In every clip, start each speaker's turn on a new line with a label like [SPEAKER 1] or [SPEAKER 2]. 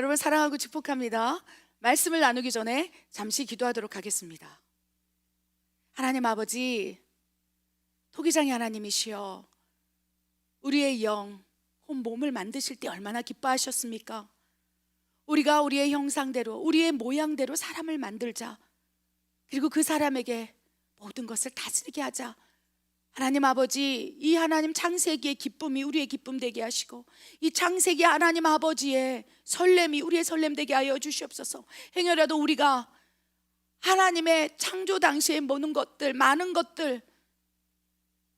[SPEAKER 1] 여러분 사랑하고 축복합니다. 말씀을 나누기 전에 잠시 기도하도록 하겠습니다. 하나님 아버지, 토기장의 하나님이시여, 우리의 영, 혼 몸을 만드실 때 얼마나 기뻐하셨습니까? 우리가 우리의 형상대로, 우리의 모양대로 사람을 만들자. 그리고 그 사람에게 모든 것을 다스리게 하자. 하나님 아버지, 이 하나님 창세기의 기쁨이 우리의 기쁨 되게 하시고, 이 창세기 하나님 아버지의 설렘이 우리의 설렘 되게 하여 주시옵소서. 행여라도 우리가 하나님의 창조 당시에 모든 것들, 많은 것들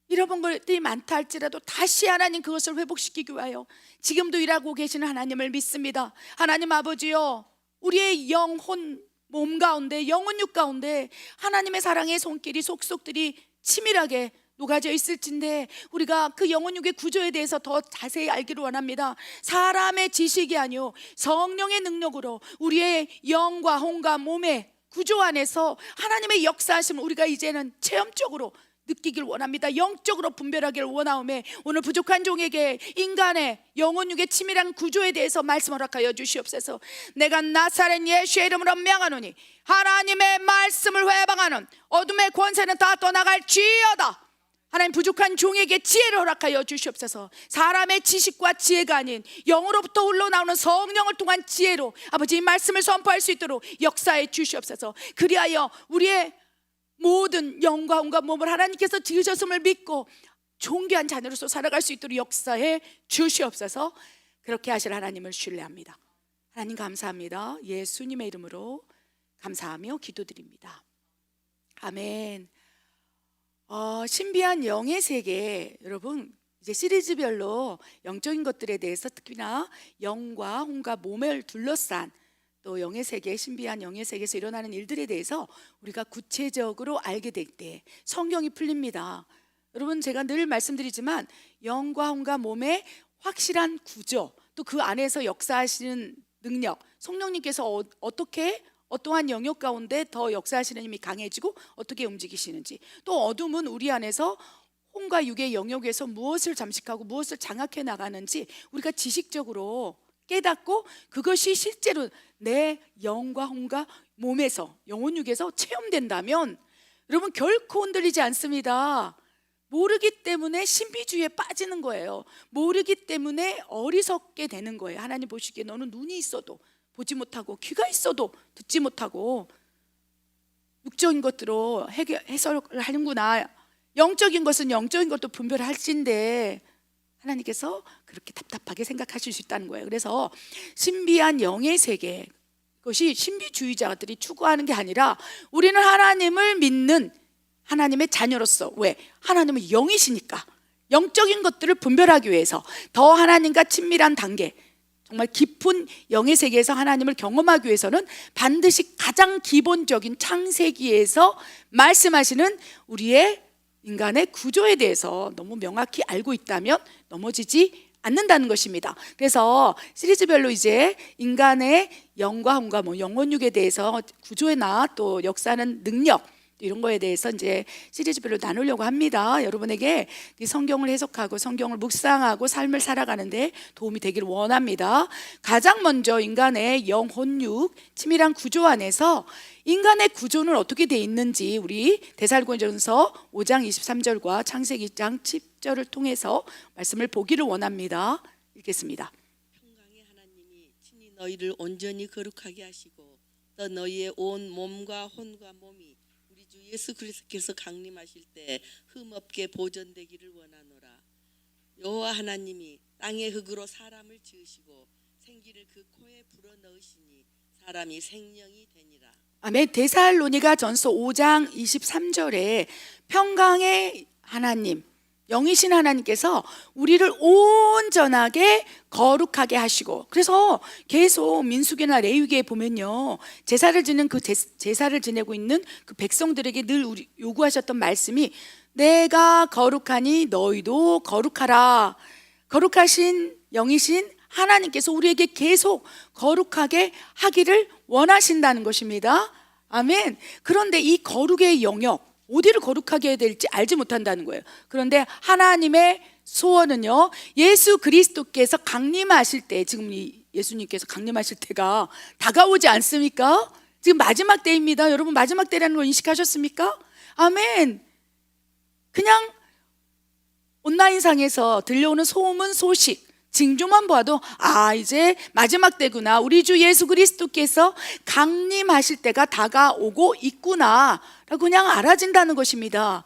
[SPEAKER 1] 잃어본 것들이 많다 할지라도 다시 하나님 그것을 회복시키기 위하여 지금도 일하고 계시는 하나님을 믿습니다. 하나님 아버지요, 우리의 영혼 몸 가운데, 영혼육 가운데 하나님의 사랑의 손길이 속속들이 치밀하게 녹아져 있을진데, 우리가 그 영혼육의 구조에 대해서 더 자세히 알기를 원합니다. 사람의 지식이 아니요 성령의 능력으로 우리의 영과 혼과 몸의 구조 안에서 하나님의 역사하심을 우리가 이제는 체험적으로 느끼길 원합니다. 영적으로 분별하기를 원하오매, 오늘 부족한 종에게 인간의 영혼육의 치밀한 구조에 대해서 말씀 허락하여 주시옵소서. 내가 나사렛 예수의 이름으로 명하노니 하나님의 말씀을 회방하는 어둠의 권세는 다 떠나갈지어다. 하나님, 부족한 종에게 지혜를 허락하여 주시옵소서. 사람의 지식과 지혜가 아닌 영으로부터 흘러나오는 성령을 통한 지혜로 아버지 이 말씀을 선포할 수 있도록 역사해 주시옵소서. 그리하여 우리의 모든 영과 혼과 몸을 하나님께서 지으셨음을 믿고 존귀한 자녀로서 살아갈 수 있도록 역사해 주시옵소서. 그렇게 하실 하나님을 신뢰합니다. 하나님 감사합니다. 예수님의 이름으로 감사하며 기도드립니다. 아멘. 신비한 영의 세계, 여러분 이제 시리즈별로 영적인 것들에 대해서 특히나 영과 혼과 몸을 둘러싼 또 영의 세계, 신비한 영의 세계에서 일어나는 일들에 대해서 우리가 구체적으로 알게 될 때 성경이 풀립니다. 여러분, 제가 늘 말씀드리지만 영과 혼과 몸의 확실한 구조, 또 그 안에서 역사하시는 능력, 성령님께서 어떻게 어떠한 영역 가운데 더 역사하시는 힘이 강해지고 어떻게 움직이시는지, 또 어둠은 우리 안에서 혼과 육의 영역에서 무엇을 잠식하고 무엇을 장악해 나가는지 우리가 지식적으로 깨닫고 그것이 실제로 내 영과 혼과 몸에서, 영혼육에서 체험된다면 여러분 결코 흔들리지 않습니다. 모르기 때문에 신비주의에 빠지는 거예요. 모르기 때문에 어리석게 되는 거예요. 하나님 보시기에 너는 눈이 있어도 보지 못하고 귀가 있어도 듣지 못하고 육적인 것들로 해석을 하는구나, 영적인 것은 영적인 것도 분별할진데 하나님께서 그렇게 답답하게 생각하실 수 있다는 거예요. 그래서 신비한 영의 세계, 그것이 신비주의자들이 추구하는 게 아니라 우리는 하나님을 믿는 하나님의 자녀로서, 왜? 하나님은 영이시니까 영적인 것들을 분별하기 위해서 더 하나님과 친밀한 단계, 정말 깊은 영의 세계에서 하나님을 경험하기 위해서는 반드시 가장 기본적인 창세기에서 말씀하시는 우리의 인간의 구조에 대해서 너무 명확히 알고 있다면 넘어지지 않는다는 것입니다. 그래서 시리즈별로 이제 인간의 영과 혼과 영혼육에 대해서 구조나 또 역사하는 능력, 이런 거에 대해서 이제 시리즈별로 나누려고 합니다. 여러분에게 성경을 해석하고 성경을 묵상하고 삶을 살아가는데 도움이 되기를 원합니다. 가장 먼저 인간의 영혼육 치밀한 구조 안에서 인간의 구조는 어떻게 돼 있는지 우리 데살로니가전서 5장 23절과 창세기 2장 10절을 통해서 말씀을 보기를 원합니다. 읽겠습니다.
[SPEAKER 2] 평강의 하나님이 친히 너희를 온전히 거룩하게 하시고 또 너희의 온 몸과 혼과 몸이 우리 주 예수 그리스도께서 강림하실 때 흠없게 보존되기를 원하노라. 여호와 하나님이 땅의 흙으로 사람을 지으시고 생기를 그 코에 불어넣으시니 사람이 생명이 되니라.
[SPEAKER 1] 아멘. 데살로니가전서 5장 23절에 평강의 하나님, 영이신 하나님께서 우리를 온전하게 거룩하게 하시고, 그래서 계속 민수기나 레위기에 보면요, 제사를 지는 그 제사를 지내고 있는 그 백성들에게 늘 요구하셨던 말씀이 내가 거룩하니 너희도 거룩하라. 거룩하신 영이신 하나님께서 우리에게 계속 거룩하게 하기를 원하신다는 것입니다. 아멘. 그런데 이 거룩의 영역, 어디를 거룩하게 해야 될지 알지 못한다는 거예요. 그런데 하나님의 소원은요, 예수 그리스도께서 강림하실 때, 지금 이 예수님께서 강림하실 때가 다가오지 않습니까? 지금 마지막 때입니다. 여러분, 마지막 때라는 걸 인식하셨습니까? 아멘. 그냥 온라인상에서 들려오는 소문, 소식, 징조만 봐도 이제 마지막 때구나, 우리 주 예수 그리스도께서 강림하실 때가 다가오고 있구나 라고 그냥 알아진다는 것입니다.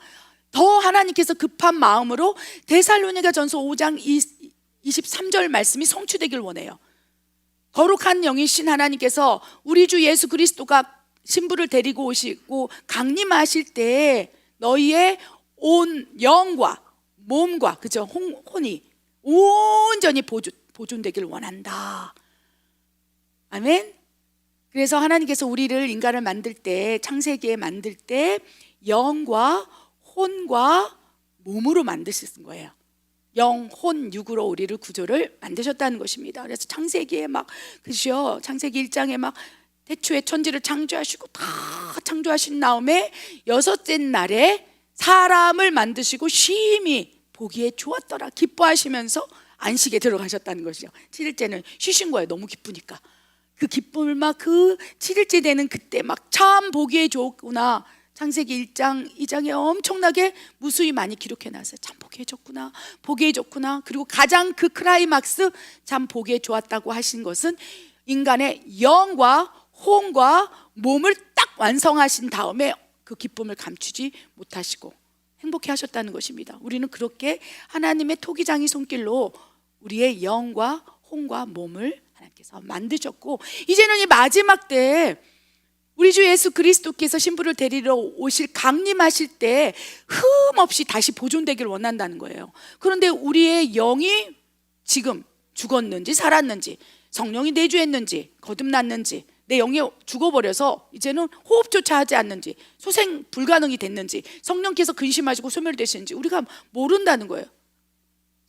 [SPEAKER 1] 더 하나님께서 급한 마음으로 데살로니가 전서 5장 23절 말씀이 성취되길 원해요. 거룩한 영이신 하나님께서 우리 주 예수 그리스도가 신부를 데리고 오시고 강림하실 때 너희의 온 영과 몸과, 그죠? 혼이 온전히 보존되기를 원한다. 아멘. 그래서 하나님께서 우리를, 인간을 만들 때, 창세기에 만들 때 영과 혼과 몸으로 만드신 거예요. 영, 혼, 육으로 우리를 구조를 만드셨다는 것입니다. 그래서 창세기에 그죠? 창세기 1장에 태초에 천지를 창조하시고 다 창조하신 다음에 여섯째 날에 사람을 만드시고 심히 보기에 좋았더라 기뻐하시면서 안식에 들어가셨다는 것이죠. 7일째는 쉬신 거예요. 너무 기쁘니까. 그 기쁨을 그 7일째 되는 그때 참 보기에 좋구나. 창세기 1장, 2장에 엄청나게 무수히 많이 기록해 놨어요. 참 보기에 좋구나, 보기에 좋구나. 그리고 가장 그 클라이막스, 참 보기에 좋았다고 하신 것은 인간의 영과 혼과 몸을 딱 완성하신 다음에 그 기쁨을 감추지 못하시고 행복해 하셨다는 것입니다. 우리는 그렇게 하나님의 토기장이 손길로 우리의 영과 혼과 몸을 하나님께서 만드셨고, 이제는 이 마지막 때 우리 주 예수 그리스도께서 신부를 데리러 오실, 강림하실 때 흠없이 다시 보존되길 원한다는 거예요. 그런데 우리의 영이 지금 죽었는지 살았는지, 성령이 내주했는지 거듭났는지, 내 영이 죽어버려서 이제는 호흡조차 하지 않는지, 소생 불가능이 됐는지, 성령께서 근심하시고 소멸되시는지 우리가 모른다는 거예요.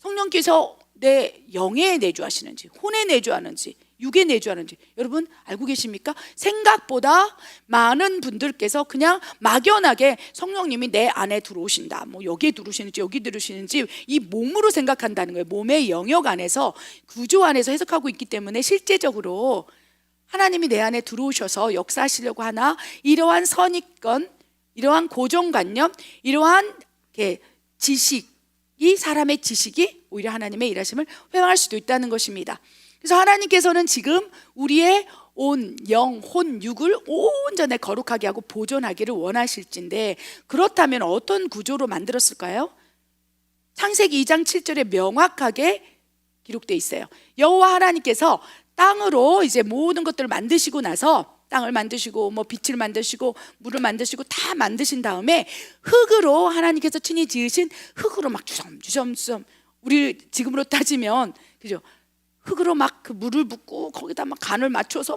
[SPEAKER 1] 성령께서 내 영에 내주하시는지, 혼에 내주하는지, 육에 내주하는지 여러분 알고 계십니까? 생각보다 많은 분들께서 그냥 막연하게 성령님이 내 안에 들어오신다, 여기에 들어오시는지 여기 들어오시는지 이 몸으로 생각한다는 거예요. 몸의 영역 안에서, 구조 안에서 해석하고 있기 때문에 실제적으로 하나님이 내 안에 들어오셔서 역사하시려고 하나, 이러한 선입견, 이러한 고정관념, 이러한 지식이, 사람의 지식이 오히려 하나님의 일하심을 회방할 수도 있다는 것입니다. 그래서 하나님께서는 지금 우리의 온 영, 혼, 육을 온전히 거룩하게 하고 보존하기를 원하실진데, 그렇다면 어떤 구조로 만들었을까요? 창세기 2장 7절에 명확하게 기록되어 있어요. 여호와 하나님께서 땅으로 이제 모든 것들을 만드시고 나서, 땅을 만드시고 빛을 만드시고 물을 만드시고 다 만드신 다음에 흙으로, 하나님께서 친히 지으신 흙으로 주섬주섬, 우리 지금으로 따지면 그죠? 흙으로 그 물을 붓고 거기다 간을 맞춰서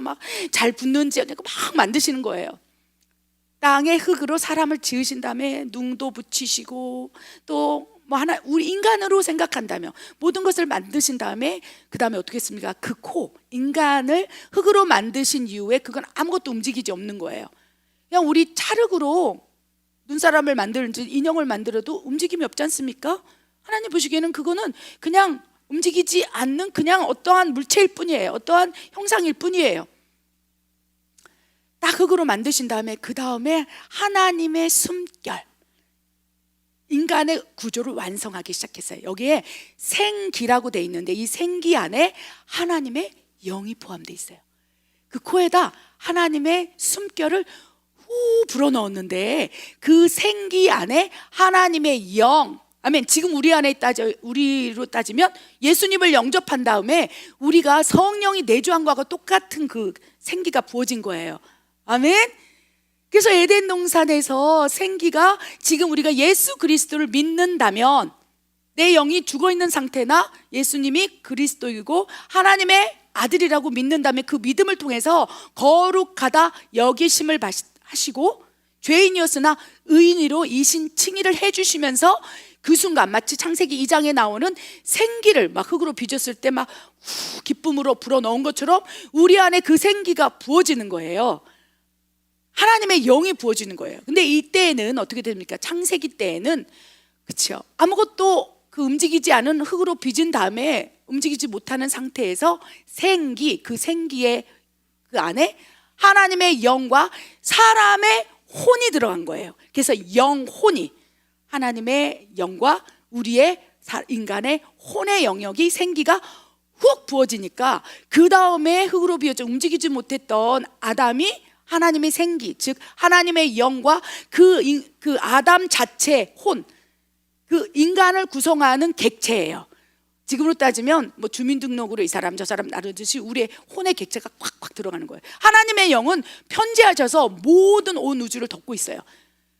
[SPEAKER 1] 잘 붙는지 막 만드시는 거예요. 땅의 흙으로 사람을 지으신 다음에 둥도 붙이시고, 또 우리 인간으로 생각한다면 모든 것을 만드신 다음에 그 다음에 어떻게 했습니까? 그 인간을 흙으로 만드신 이후에 그건 아무것도 움직이지 없는 거예요. 그냥 우리 찰흙으로 눈사람을 만들든지 인형을 만들어도 움직임이 없지 않습니까? 하나님 보시기에는 그거는 그냥 움직이지 않는 그냥 어떠한 물체일 뿐이에요. 어떠한 형상일 뿐이에요. 딱 흙으로 만드신 다음에 그 다음에 하나님의 숨결, 인간의 구조를 완성하기 시작했어요. 여기에 생기라고 돼 있는데 이 생기 안에 하나님의 영이 포함되어 있어요. 그 코에다 하나님의 숨결을 후 불어넣었는데 그 생기 안에 하나님의 영, 아멘. 지금 우리 안에 우리로 따지면 예수님을 영접한 다음에 우리가 성령이 내주한 것과 똑같은 그 생기가 부어진 거예요. 아멘. 그래서 에덴 동산에서 생기가, 지금 우리가 예수 그리스도를 믿는다면 내 영이 죽어 있는 상태나 예수님이 그리스도이고 하나님의 아들이라고 믿는다면 그 믿음을 통해서 거룩하다 여기심을 하시고, 죄인이었으나 의인으로 이신 칭의를 해주시면서 그 순간 마치 창세기 2장에 나오는 생기를 흙으로 빚었을 때 기쁨으로 불어넣은 것처럼 우리 안에 그 생기가 부어지는 거예요. 하나님의 영이 부어지는 거예요. 근데 이때에는 어떻게 됩니까? 창세기 때에는 그렇죠, 아무것도 그 움직이지 않은 흙으로 빚은 다음에 움직이지 못하는 상태에서 생기, 그 생기의 그 안에 하나님의 영과 사람의 혼이 들어간 거예요. 그래서 영혼이, 하나님의 영과 우리의 인간의 혼의 영역이, 생기가 훅 부어지니까 그 다음에 흙으로 비어져 움직이지 못했던 아담이 하나님의 생기, 즉 하나님의 영과 그 아담 자체 혼, 그 인간을 구성하는 객체예요. 지금으로 따지면 뭐 주민등록으로 이 사람 저 사람 나누듯이 우리의 혼의 객체가 꽉꽉 들어가는 거예요. 하나님의 영은 편지하셔서 모든 온 우주를 덮고 있어요.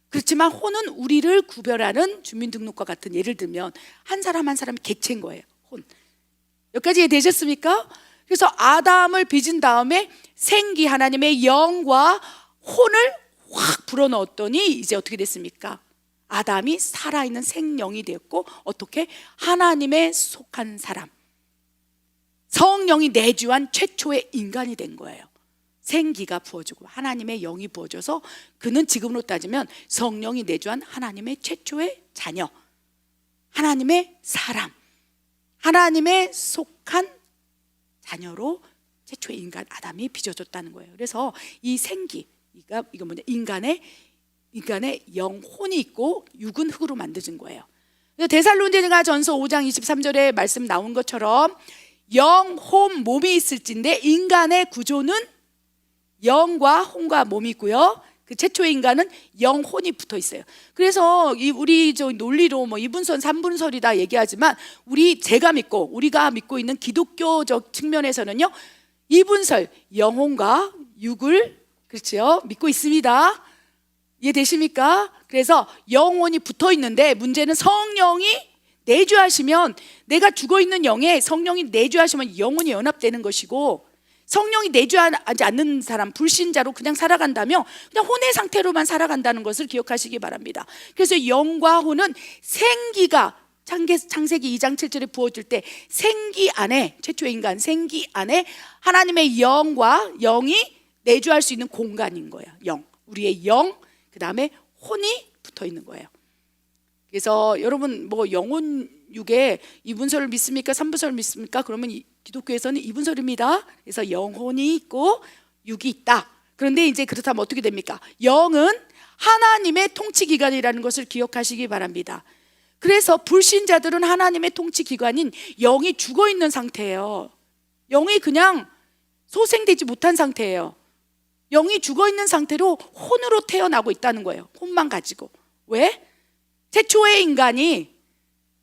[SPEAKER 1] 그렇지만 혼은 우리를 구별하는 주민등록과 같은, 예를 들면 한 사람 한 사람이 객체인 거예요. 혼. 여기까지 이해되셨습니까? 그래서 아담을 빚은 다음에 생기, 하나님의 영과 혼을 확 불어넣었더니 이제 어떻게 됐습니까? 아담이 살아있는 생명이 되었고, 어떻게? 하나님의 속한 사람, 성령이 내주한 최초의 인간이 된 거예요. 생기가 부어지고 하나님의 영이 부어져서 그는 지금으로 따지면 성령이 내주한 하나님의 최초의 자녀, 하나님의 사람, 하나님의 속한 자녀로 최초의 인간 아담이 빚어졌다는 거예요. 그래서 이 생기, 이거 뭐냐, 인간의 영혼이 있고 육은 흙으로 만들어진 거예요. 데살로니가전서 5장 23절에 말씀 나온 것처럼 영혼 몸이 있을진데, 인간의 구조는 영과 혼과 몸이 있고요. 그 최초의 인간은 영혼이 붙어 있어요. 그래서 우리 저 논리로 뭐 2분선 3분설이다 얘기하지만, 제가 믿고 우리가 믿고 있는 기독교적 측면에서는요, 2분설 영혼과 육을, 그렇죠, 믿고 있습니다. 이해되십니까? 그래서 영혼이 붙어 있는데, 문제는 성령이 내주하시면, 내가 죽어 있는 영에 성령이 내주하시면 영혼이 연합되는 것이고, 성령이 내주하지 않는 사람, 불신자로 그냥 살아간다면 그냥 혼의 상태로만 살아간다는 것을 기억하시기 바랍니다. 그래서 영과 혼은 생기가 창세기 2장 7절에 부어질 때 생기 안에, 최초의 인간 생기 안에 하나님의 영과 영이 내주할 수 있는 공간인 거예요. 영, 우리의 영, 그 다음에 혼이 붙어 있는 거예요. 그래서 여러분 뭐 영혼 육에 2분설을 믿습니까? 3분설을 믿습니까? 그러면 기독교에서는 2분설입니다. 그래서 영혼이 있고 육이 있다. 그런데 이제 그렇다면 어떻게 됩니까? 영은 하나님의 통치기관이라는 것을 기억하시기 바랍니다. 그래서 불신자들은 하나님의 통치기관인 영이 죽어있는 상태예요. 영이 그냥 소생되지 못한 상태예요. 영이 죽어있는 상태로 혼으로 태어나고 있다는 거예요. 혼만 가지고. 왜? 최초의 인간이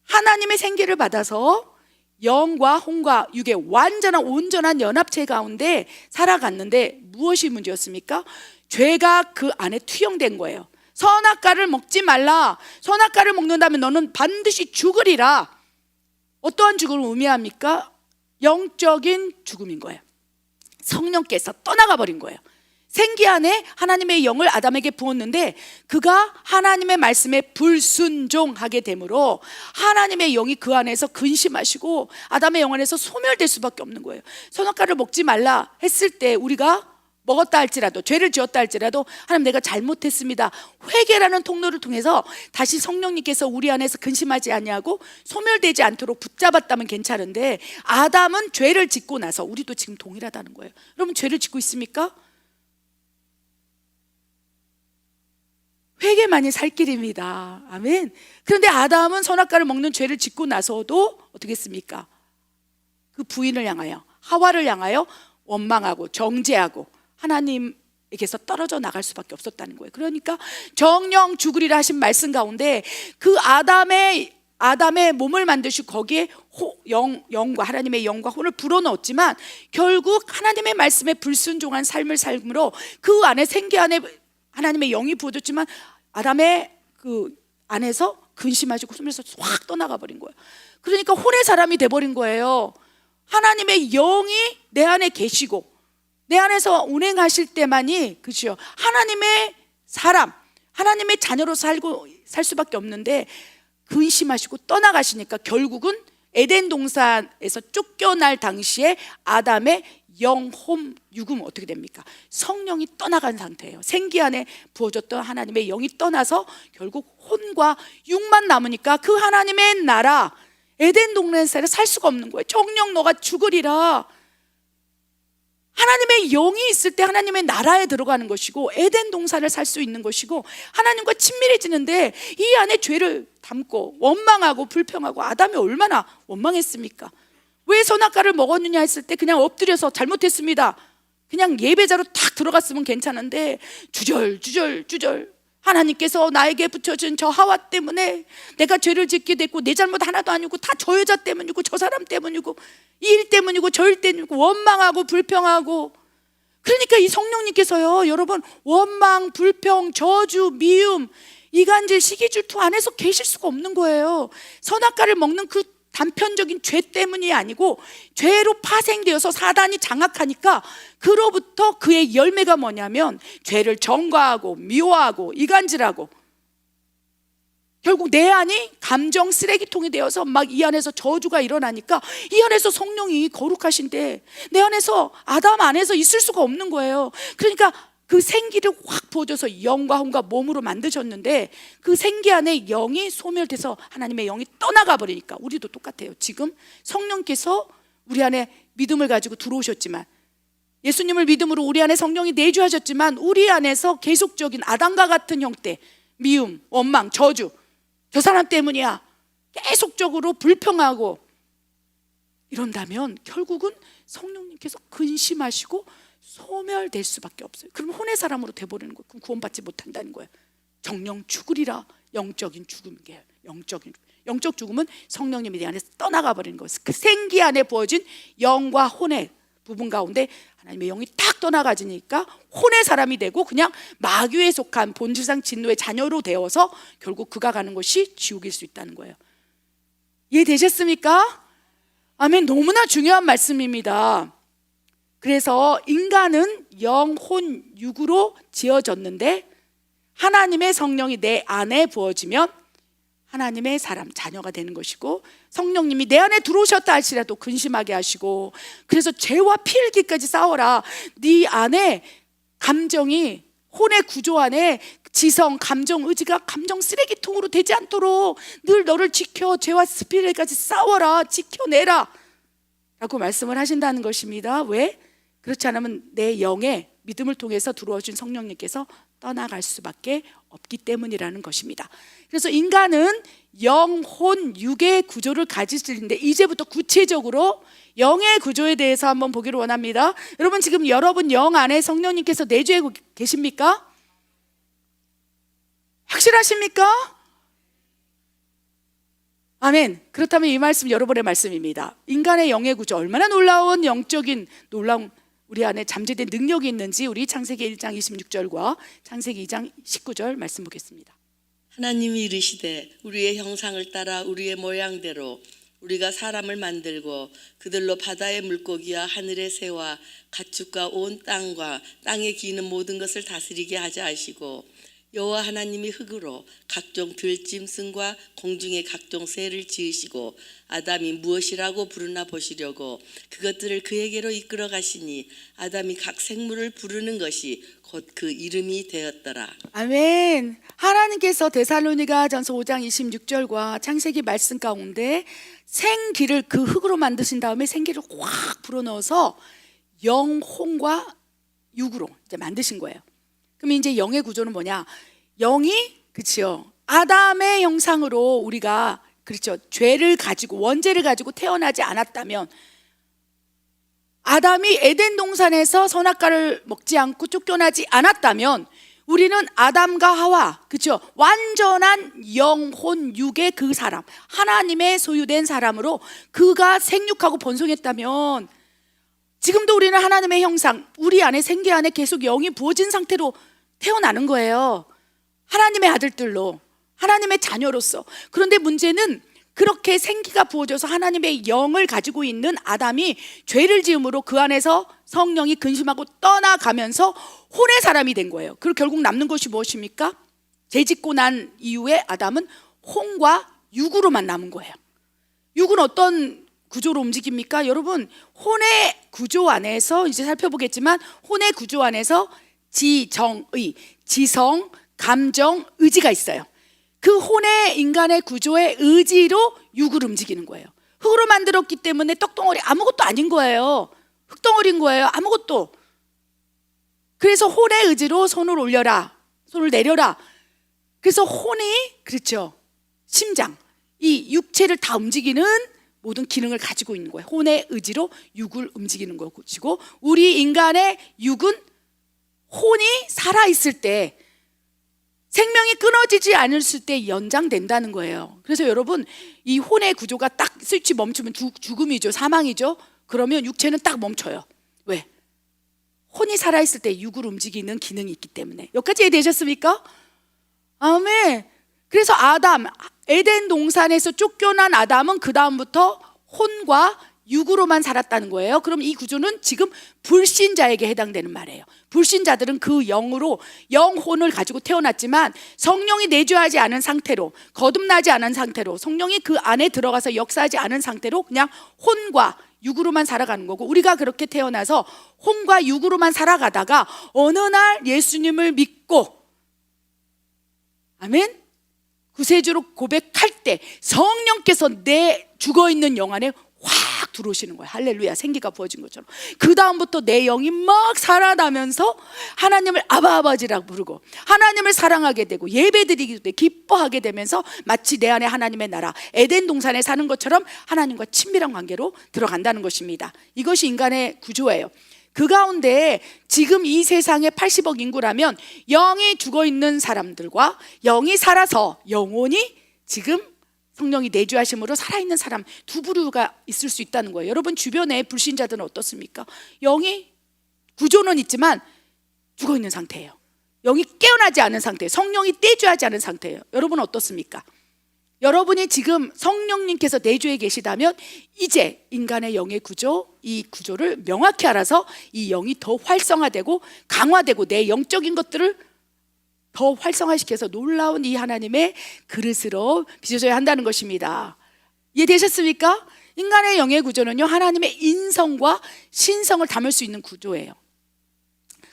[SPEAKER 1] 하나님의 생기를 받아서 영과 혼과 육의 완전한 온전한 연합체 가운데 살아갔는데, 무엇이 문제였습니까? 죄가 그 안에 투영된 거예요. 선악과를 먹지 말라. 선악과를 먹는다면 너는 반드시 죽으리라. 어떠한 죽음을 의미합니까? 영적인 죽음인 거예요. 성령께서 떠나가 버린 거예요. 생기 안에 하나님의 영을 아담에게 부었는데, 그가 하나님의 말씀에 불순종하게 되므로 하나님의 영이 그 안에서 근심하시고 아담의 영 안에서 소멸될 수밖에 없는 거예요. 선악과를 먹지 말라 했을 때 우리가 먹었다 할지라도, 죄를 지었다 할지라도, 하나님 내가 잘못했습니다, 회개라는 통로를 통해서 다시 성령님께서 우리 안에서 근심하지 아니하고 소멸되지 않도록 붙잡았다면 괜찮은데, 아담은 죄를 짓고 나서, 우리도 지금 동일하다는 거예요. 여러분 죄를 짓고 있습니까? 회개만이 살 길입니다. 아멘. 그런데 아담은 선악과를 먹는 죄를 짓고 나서도 어떻게 했습니까? 그 부인을 향하여, 하와를 향하여 원망하고 정죄하고 하나님에게서 떨어져 나갈 수밖에 없었다는 거예요. 그러니까 정령 죽으리라 하신 말씀 가운데 그 아담의 몸을 만드시고 거기에 영과, 하나님의 영과 혼을 불어넣었지만, 결국 하나님의 말씀에 불순종한 삶을 삶으로 그 안에, 생기 안에 하나님의 영이 부어졌지만 아담의 그 안에서 근심하시고 소멸해서 확 떠나가 버린 거예요. 그러니까 혼의 사람이 돼버린 거예요. 하나님의 영이 내 안에 계시고 내 안에서 운행하실 때만이, 그렇죠, 하나님의 사람, 하나님의 자녀로 살 수밖에 없는데, 근심하시고 떠나가시니까 결국은 에덴 동산에서 쫓겨날 당시에 아담의 영, 혼, 육은 어떻게 됩니까? 성령이 떠나간 상태예요. 생기 안에 부어졌던 하나님의 영이 떠나서 결국 혼과 육만 남으니까 그 하나님의 나라 에덴 동네에서 살 수가 없는 거예요. 정녕 너가 죽으리라. 하나님의 영이 있을 때 하나님의 나라에 들어가는 것이고 에덴 동산을 살 수 있는 것이고 하나님과 친밀해지는데 이 안에 죄를 담고 원망하고 불평하고 아담이 얼마나 원망했습니까? 왜 선악과를 먹었느냐 했을 때 그냥 엎드려서 잘못했습니다. 그냥 예배자로 탁 들어갔으면 괜찮은데 주절 하나님께서 나에게 붙여준 저 하와 때문에 내가 죄를 짓게 됐고 내 잘못 하나도 아니고 다 저 여자 때문이고 저 사람 때문이고 이 일 때문이고 저 일 때문이고 원망하고 불평하고 그러니까 이 성령님께서요 여러분 원망, 불평, 저주, 미움, 이간질, 시기질투 안에서 계실 수가 없는 거예요. 선악과를 먹는 그 단편적인 죄 때문이 아니고 죄로 파생되어서 사단이 장악하니까 그로부터 그의 열매가 뭐냐면 죄를 전가하고 미워하고 이간질하고 결국 내 안이 감정 쓰레기통이 되어서 막 이 안에서 저주가 일어나니까 이 안에서 성령이 거룩하신데 내 안에서 아담 안에서 있을 수가 없는 거예요. 그러니까 그 생기를 확 부어줘서 영과 혼과 몸으로 만드셨는데 그 생기 안에 영이 소멸돼서 하나님의 영이 떠나가 버리니까 우리도 똑같아요. 지금 성령께서 우리 안에 믿음을 가지고 들어오셨지만 예수님을 믿음으로 우리 안에 성령이 내주하셨지만 우리 안에서 계속적인 아담과 같은 형태 미움, 원망, 저주 저 사람 때문이야 계속적으로 불평하고 이런다면 결국은 성령님께서 근심하시고 소멸될 수밖에 없어요. 그럼 혼의 사람으로 돼버리는 거예요. 그럼 구원받지 못한다는 거예요. 정령 죽으리라. 영적인 죽음이에요. 영적 죽음은 성령님이 내 안에서 떠나가 버리는 거예요. 그 생기 안에 부어진 영과 혼의 부분 가운데 하나님의 영이 딱 떠나가지니까 혼의 사람이 되고 그냥 마귀에 속한 본질상 진노의 자녀로 되어서 결국 그가 가는 것이 지옥일 수 있다는 거예요. 이해되셨습니까? 아멘. 너무나 중요한 말씀입니다. 그래서 인간은 영, 혼, 육으로 지어졌는데 하나님의 성령이 내 안에 부어지면 하나님의 사람, 자녀가 되는 것이고 성령님이 내 안에 들어오셨다 할지라도 근심하게 하시고 그래서 죄와 피흘기까지 싸워라. 네 안에 감정이 혼의 구조 안에 지성, 감정, 의지가 감정 쓰레기통으로 되지 않도록 늘 너를 지켜 죄와 스피릿까지 싸워라. 지켜내라 라고 말씀을 하신다는 것입니다. 왜? 그렇지 않으면 내 영에 믿음을 통해서 들어오신 성령님께서 떠나갈 수밖에 없기 때문이라는 것입니다. 그래서 인간은 영, 혼, 육의 구조를 가지시는데 이제부터 구체적으로 영의 구조에 대해서 한번 보기를 원합니다. 여러분 지금 여러분 영 안에 성령님께서 내주하고 계십니까? 확실하십니까? 아멘. 그렇다면 이 말씀 여러분의 말씀입니다. 인간의 영의 구조 얼마나 놀라운 영적인 놀라운 우리 안에 잠재된 능력이 있는지 우리 창세기 1장 26절과 창세기 2장 19절 말씀 보겠습니다.
[SPEAKER 2] 하나님이 이르시되 우리의 형상을 따라 우리의 모양대로 우리가 사람을 만들고 그들로 바다의 물고기와 하늘의 새와 가축과 온 땅과 땅에 기는 모든 것을 다스리게 하자 하시고 여호와 하나님이 흙으로 각종 들짐승과 공중의 각종 새를 지으시고 아담이 무엇이라고 부르나 보시려고 그것들을 그에게로 이끌어 가시니 아담이 각 생물을 부르는 것이 곧 그 이름이 되었더라.
[SPEAKER 1] 아멘. 하나님께서 데살로니가전서 5장 26절과 창세기 말씀 가운데 생기를 그 흙으로 만드신 다음에 생기를 확 불어넣어서 영혼과 육으로 이제 만드신 거예요. 그럼 이제 영의 구조는 뭐냐? 영이 그렇죠. 아담의 형상으로 우리가 그렇죠. 죄를 가지고 원죄를 가지고 태어나지 않았다면 아담이 에덴 동산에서 선악과를 먹지 않고 쫓겨나지 않았다면 우리는 아담과 하와 그렇죠. 완전한 영혼 육의 그 사람 하나님의 소유된 사람으로 그가 생육하고 번성했다면 지금도 우리는 하나님의 형상 우리 안에 생기 안에 계속 영이 부어진 상태로 태어나는 거예요. 하나님의 아들들로 하나님의 자녀로서. 그런데 문제는 그렇게 생기가 부어져서 하나님의 영을 가지고 있는 아담이 죄를 지음으로 그 안에서 성령이 근심하고 떠나가면서 혼의 사람이 된 거예요. 그리고 결국 남는 것이 무엇입니까? 죄 짓고 난 이후에 아담은 혼과 육으로만 남은 거예요. 육은 어떤 구조로 움직입니까? 여러분, 혼의 구조 안에서 이제 살펴보겠지만 혼의 구조 안에서 지정의, 지성, 감정, 의지가 있어요. 그 혼의 인간의 구조의 의지로 육을 움직이는 거예요. 흙으로 만들었기 때문에 떡덩어리 아무것도 아닌 거예요. 흙덩어리인 거예요. 아무것도. 그래서 혼의 의지로 손을 올려라, 손을 내려라. 그래서 혼이, 그렇죠, 심장, 이 육체를 다 움직이는 모든 기능을 가지고 있는 거예요. 혼의 의지로 육을 움직이는 것이고, 우리 인간의 육은 혼이 살아있을 때, 생명이 끊어지지 않았을 때 연장된다는 거예요. 그래서 여러분, 이 혼의 구조가 딱 스위치 멈추면 죽음이죠, 사망이죠. 그러면 육체는 딱 멈춰요. 왜? 혼이 살아있을 때 육을 움직이는 기능이 있기 때문에. 여기까지 이해되셨습니까? 아멘. 그래서 아담, 에덴 동산에서 쫓겨난 아담은 그 다음부터 혼과 육으로만 살았다는 거예요. 그럼 이 구조는 지금 불신자에게 해당되는 말이에요. 불신자들은 그 영으로 영혼을 가지고 태어났지만 성령이 내주하지 않은 상태로, 거듭나지 않은 상태로, 성령이 그 안에 들어가서 역사하지 않은 상태로 그냥 혼과 육으로만 살아가는 거고, 우리가 그렇게 태어나서 혼과 육으로만 살아가다가 어느 날 예수님을 믿고, 아멘, 구세주로 고백할 때 성령께서 내 죽어있는 영 안에 확 들어오시는 거예요. 할렐루야. 생기가 부어진 것처럼. 그 다음부터 내 영이 막 살아나면서 하나님을 아버지라고 부르고 하나님을 사랑하게 되고 예배드리기도 돼 기뻐하게 되면서 마치 내 안에 하나님의 나라 에덴 동산에 사는 것처럼 하나님과 친밀한 관계로 들어간다는 것입니다. 이것이 인간의 구조예요. 그 가운데 지금 이 세상에 80억 인구라면 영이 죽어있는 사람들과 영이 살아서 영혼이 지금 성령이 내주하심으로 살아있는 사람 두 부류가 있을 수 있다는 거예요. 여러분 주변에 불신자들은 어떻습니까? 영이 구조는 있지만 죽어있는 상태예요. 영이 깨어나지 않은 상태예요. 성령이 내주하지 않은 상태예요. 여러분은 어떻습니까? 여러분이 지금 성령님께서 내주에 계시다면 이제 인간의 영의 구조, 이 구조를 명확히 알아서 이 영이 더 활성화되고 강화되고 내 영적인 것들을 더 활성화시켜서 놀라운 이 하나님의 그릇으로 빚어져야 한다는 것입니다. 이해되셨습니까? 인간의 영의 구조는요, 하나님의 인성과 신성을 담을 수 있는 구조예요.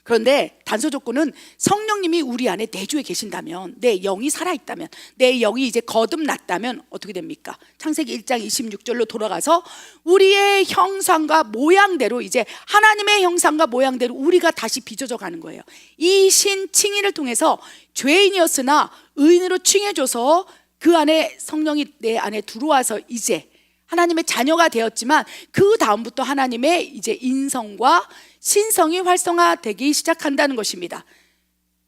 [SPEAKER 1] 그런데 단서 조건은 성령님이 우리 안에 내주에 계신다면, 내 영이 살아있다면, 내 영이 이제 거듭났다면 어떻게 됩니까? 창세기 1장 26절로 돌아가서 우리의 형상과 모양대로, 이제 하나님의 형상과 모양대로 우리가 다시 빚어져 가는 거예요. 이 신 칭의를 통해서 죄인이었으나 의인으로 칭해줘서 그 안에 성령이 내 안에 들어와서 이제 하나님의 자녀가 되었지만 그 다음부터 하나님의 이제 인성과 신성이 활성화되기 시작한다는 것입니다.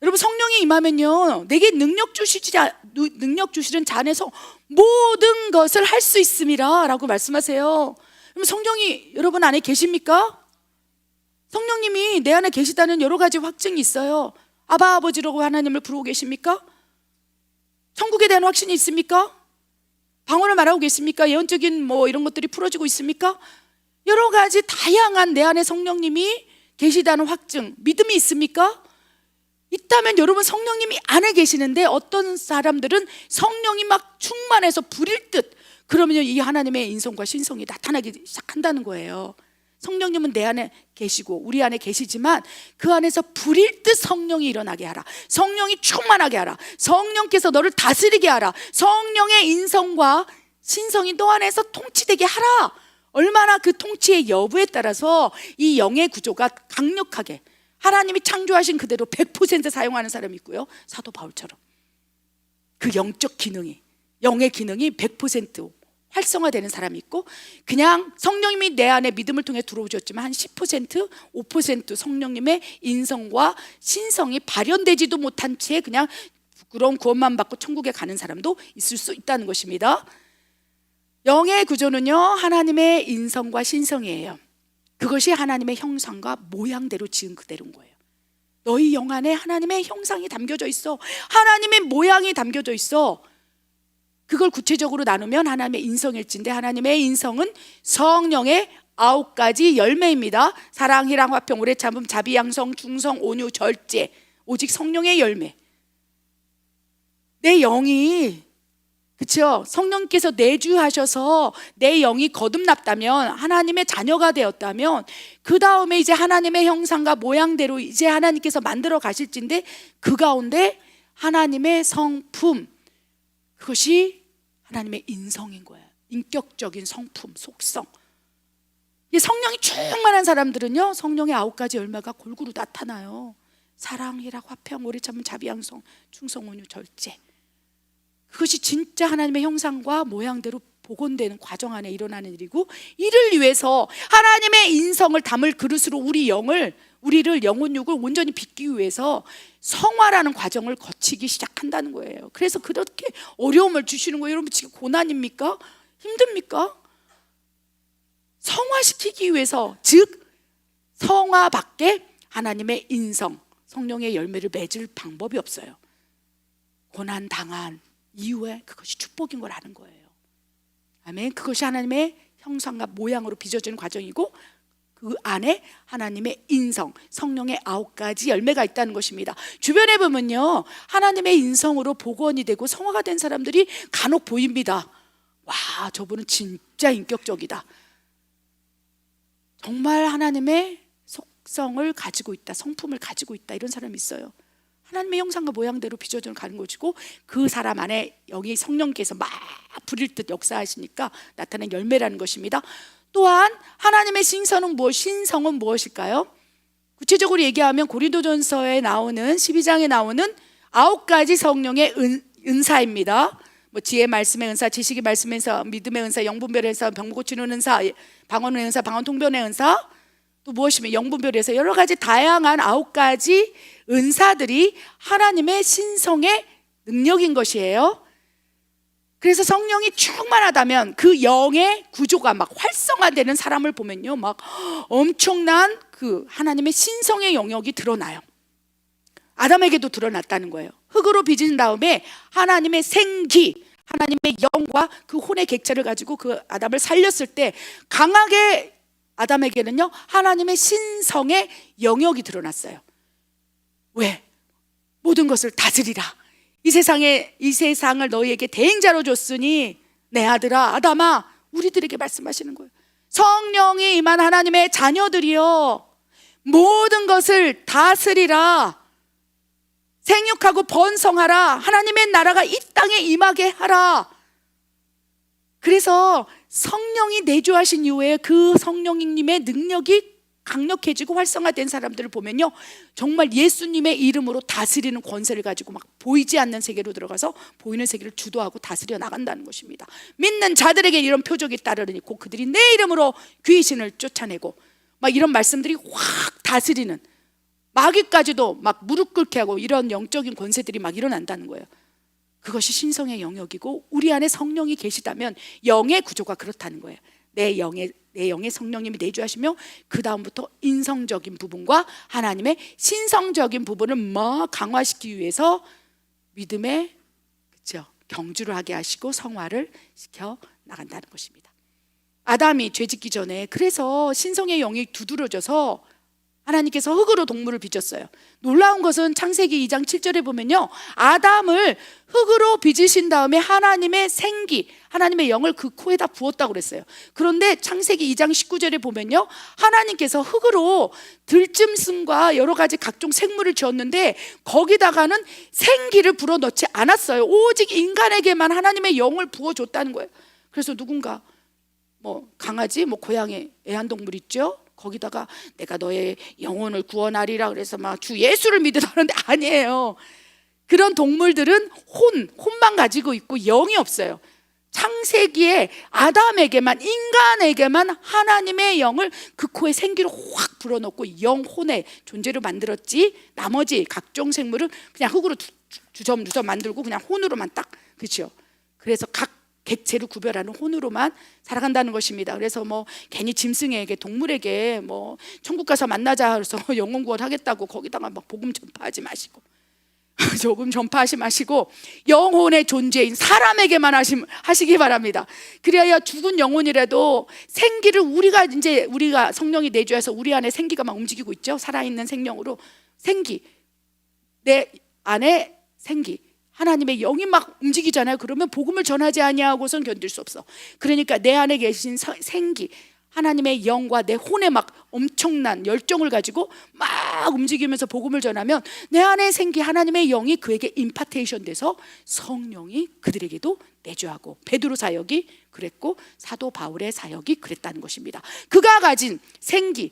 [SPEAKER 1] 여러분 성령이 임하면요, 내게 능력 주시는 자 안에서 모든 것을 할 수 있음이라 라고 말씀하세요. 그럼 성령이 여러분 안에 계십니까? 성령님이 내 안에 계시다는 여러 가지 확증이 있어요. 아바 아버지라고 하나님을 부르고 계십니까? 천국에 대한 확신이 있습니까? 방언을 말하고 계십니까? 예언적인 뭐 이런 것들이 풀어지고 있습니까? 여러 가지 다양한 내 안에 성령님이 계시다는 확증, 믿음이 있습니까? 있다면 여러분 성령님이 안에 계시는데 어떤 사람들은 성령이 막 충만해서 불일 듯, 그러면 이 하나님의 인성과 신성이 나타나기 시작한다는 거예요. 성령님은 내 안에 계시고 우리 안에 계시지만 그 안에서 불일 듯 성령이 일어나게 하라. 성령이 충만하게 하라. 성령께서 너를 다스리게 하라. 성령의 인성과 신성이 너 안에서 통치되게 하라. 얼마나 그 통치의 여부에 따라서 이 영의 구조가 강력하게 하나님이 창조하신 그대로 100% 사용하는 사람이 있고요, 사도 바울처럼 그 영적 기능이, 영의 기능이 100% 활성화되는 사람이 있고, 그냥 성령님이 내 안에 믿음을 통해 들어오셨지만 한 10%, 5% 성령님의 인성과 신성이 발현되지도 못한 채 그냥 부끄러운 구원만 받고 천국에 가는 사람도 있을 수 있다는 것입니다. 영의 구조는요, 하나님의 인성과 신성이에요. 그것이 하나님의 형상과 모양대로 지은 그대로인 거예요. 너희 영 안에 하나님의 형상이 담겨져 있어. 하나님의 모양이 담겨져 있어. 그걸 구체적으로 나누면 하나님의 인성일진데, 하나님의 인성은 성령의 9가지 열매입니다. 사랑, 희랑, 화평, 오래 참음, 자비, 양성, 중성, 온유, 절제. 오직 성령의 열매. 내 영이 그렇죠? 성령께서 내주하셔서 내 영이 거듭났다면, 하나님의 자녀가 되었다면, 그 다음에 이제 하나님의 형상과 모양대로 이제 하나님께서 만들어 가실진데, 그 가운데 하나님의 성품, 그것이 하나님의 인성인 거예요. 인격적인 성품, 속성. 이 성령이 충만한 사람들은요, 성령의 9가지 열매가 골고루 나타나요. 사랑, 희락, 화평, 오래 참음, 자비양성, 충성, 온유, 절제. 그것이 진짜 하나님의 형상과 모양대로 복원되는 과정 안에 일어나는 일이고, 이를 위해서 하나님의 인성을 담을 그릇으로 우리를 영혼육을 온전히 빚기 위해서 성화라는 과정을 거치기 시작한다는 거예요. 그래서 그렇게 어려움을 주시는 거예요. 여러분, 지금 고난입니까? 힘듭니까? 성화시키기 위해서, 즉 성화밖에 하나님의 인성, 성령의 열매를 맺을 방법이 없어요. 고난 당한 이후에 그것이 축복인 걸 아는 거예요. 아멘. 그것이 하나님의 형상과 모양으로 빚어지는 과정이고, 그 안에 하나님의 인성, 성령의 9가지 열매가 있다는 것입니다. 주변에 보면요, 하나님의 인성으로 복원이 되고 성화가 된 사람들이 간혹 보입니다. 와, 저분은 진짜 인격적이다, 정말 하나님의 속성을 가지고 있다, 성품을 가지고 있다, 이런 사람이 있어요. 하나님의 형상과 모양대로 빚어져 가는 것이고, 그 사람 안에 여기 성령께서 막 부릴 듯 역사하시니까 나타낸 열매라는 것입니다. 또한 하나님의 신성은 무엇일까요? 구체적으로 얘기하면 고린도전서에 나오는 12장에 나오는 9가지 성령의 은사입니다. 뭐 지혜 말씀의 은사, 지식의 말씀의 은사, 믿음의 은사, 영분별의 은사, 병 고치는 은사, 방언의 은사, 방언 통변의 은사, 또 무엇이면 영분별에서 여러 가지 다양한 9가지 은사들이 하나님의 신성의 능력인 것이에요. 그래서 성령이 충만하다면 그 영의 구조가 막 활성화되는 사람을 보면요, 막 엄청난 그 하나님의 신성의 영역이 드러나요. 아담에게도 드러났다는 거예요. 흙으로 빚은 다음에 하나님의 생기, 하나님의 영과 그 혼의 객체를 가지고 그 아담을 살렸을 때 강하게 아담에게는요, 하나님의 신성의 영역이 드러났어요. 왜? 모든 것을 다스리라. 이 세상을 너희에게 대행자로 줬으니 내 아들아 아담아, 우리들에게 말씀하시는 거예요. 성령이 임한 하나님의 자녀들이여, 모든 것을 다스리라. 생육하고 번성하라. 하나님의 나라가 이 땅에 임하게 하라. 그래서 성령이 내주하신 이후에 그 성령님의 능력이 강력해지고 활성화된 사람들을 보면요, 정말 예수님의 이름으로 다스리는 권세를 가지고 막 보이지 않는 세계로 들어가서 보이는 세계를 주도하고 다스려 나간다는 것입니다. 믿는 자들에게 이런 표적이 따르니 곧 그들이 내 이름으로 귀신을 쫓아내고, 막 이런 말씀들이 확 다스리는, 마귀까지도 막 무릎 꿇게 하고, 이런 영적인 권세들이 막 일어난다는 거예요. 그것이 신성의 영역이고, 우리 안에 성령이 계시다면 영의 구조가 그렇다는 거예요. 내 영의 성령님이 내주하시며, 그 다음부터 인성적인 부분과 하나님의 신성적인 부분을 막 강화시키기 위해서 믿음의, 그렇죠, 경주를 하게 하시고 성화를 시켜 나간다는 것입니다. 아담이 죄짓기 전에 그래서 신성의 영이 두드러져서 하나님께서 흙으로 동물을 빚었어요. 놀라운 것은 창세기 2장 7절에 보면요, 아담을 흙으로 빚으신 다음에 하나님의 생기, 하나님의 영을 그 코에다 부었다고 그랬어요. 그런데 창세기 2장 19절에 보면요, 하나님께서 흙으로 들짐승과 여러 가지 각종 생물을 지었는데 거기다가는 생기를 불어넣지 않았어요. 오직 인간에게만 하나님의 영을 부어줬다는 거예요. 그래서 누군가 뭐 강아지, 뭐 고양이, 애완동물 있죠, 거기다가 내가 너의 영혼을 구원하리라 그래서 막 주 예수를 믿으라는데 아니에요. 그런 동물들은 혼만 가지고 있고 영이 없어요. 창세기에 아담에게만, 인간에게만 하나님의 영을 그 코에 생기로 확 불어넣고 영혼의 존재로 만들었지, 나머지 각종 생물은 그냥 흙으로 주섬주섬 만들고 그냥 혼으로만 딱, 그렇죠. 그래서 각 객체를 구별하는 혼으로만 살아간다는 것입니다. 그래서 뭐 괜히 짐승에게, 동물에게 뭐 천국 가서 만나자 그래서 영혼 구원 하겠다고 거기다가 막 복음 전파하지 마시고 조금 전파하지 마시고 영혼의 존재인 사람에게만 하시기 바랍니다. 그래야 죽은 영혼이라도 생기를 우리가 성령이 내주해서 우리 안에 생기가 막 움직이고 있죠. 살아있는 생명으로 생기, 내 안에 생기, 하나님의 영이 막 움직이잖아요. 그러면 복음을 전하지 아니하고선 견딜 수 없어. 그러니까 내 안에 계신 생기, 하나님의 영과 내 혼에 막 엄청난 열정을 가지고 막 움직이면서 복음을 전하면 내 안에 생기 하나님의 영이 그에게 임파테이션 돼서 성령이 그들에게도 내주하고, 베드로 사역이 그랬고 사도 바울의 사역이 그랬다는 것입니다. 그가 가진 생기,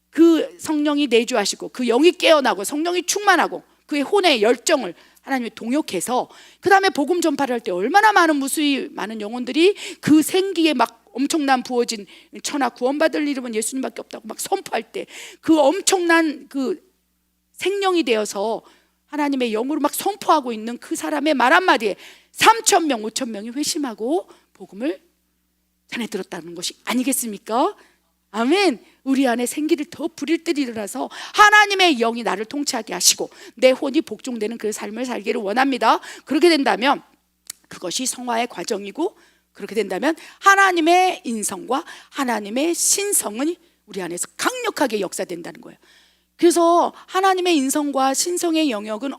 [SPEAKER 1] 그 성령이 내주하시고 그 영이 깨어나고 성령이 충만하고 그의 혼의 열정을 하나님이 동역해서 그 다음에 복음 전파를 할 때 얼마나 많은 무수히 많은 영혼들이 그 생기에 막 엄청난 부어진 천하 구원받을 이름은 예수님밖에 없다고 막 선포할 때 그 엄청난 그 생명이 되어서 하나님의 영으로 막 선포하고 있는 그 사람의 말 한마디에 3,000명 5,000명이 회심하고 복음을 전해 들었다는 것이 아니겠습니까? 아멘. 우리 안에 생기를 더 부릴 때 일어나서 하나님의 영이 나를 통치하게 하시고 내 혼이 복종되는 그 삶을 살기를 원합니다. 그렇게 된다면 그것이 성화의 과정이고, 그렇게 된다면 하나님의 인성과 하나님의 신성은 우리 안에서 강력하게 역사된다는 거예요. 그래서 하나님의 인성과 신성의 영역은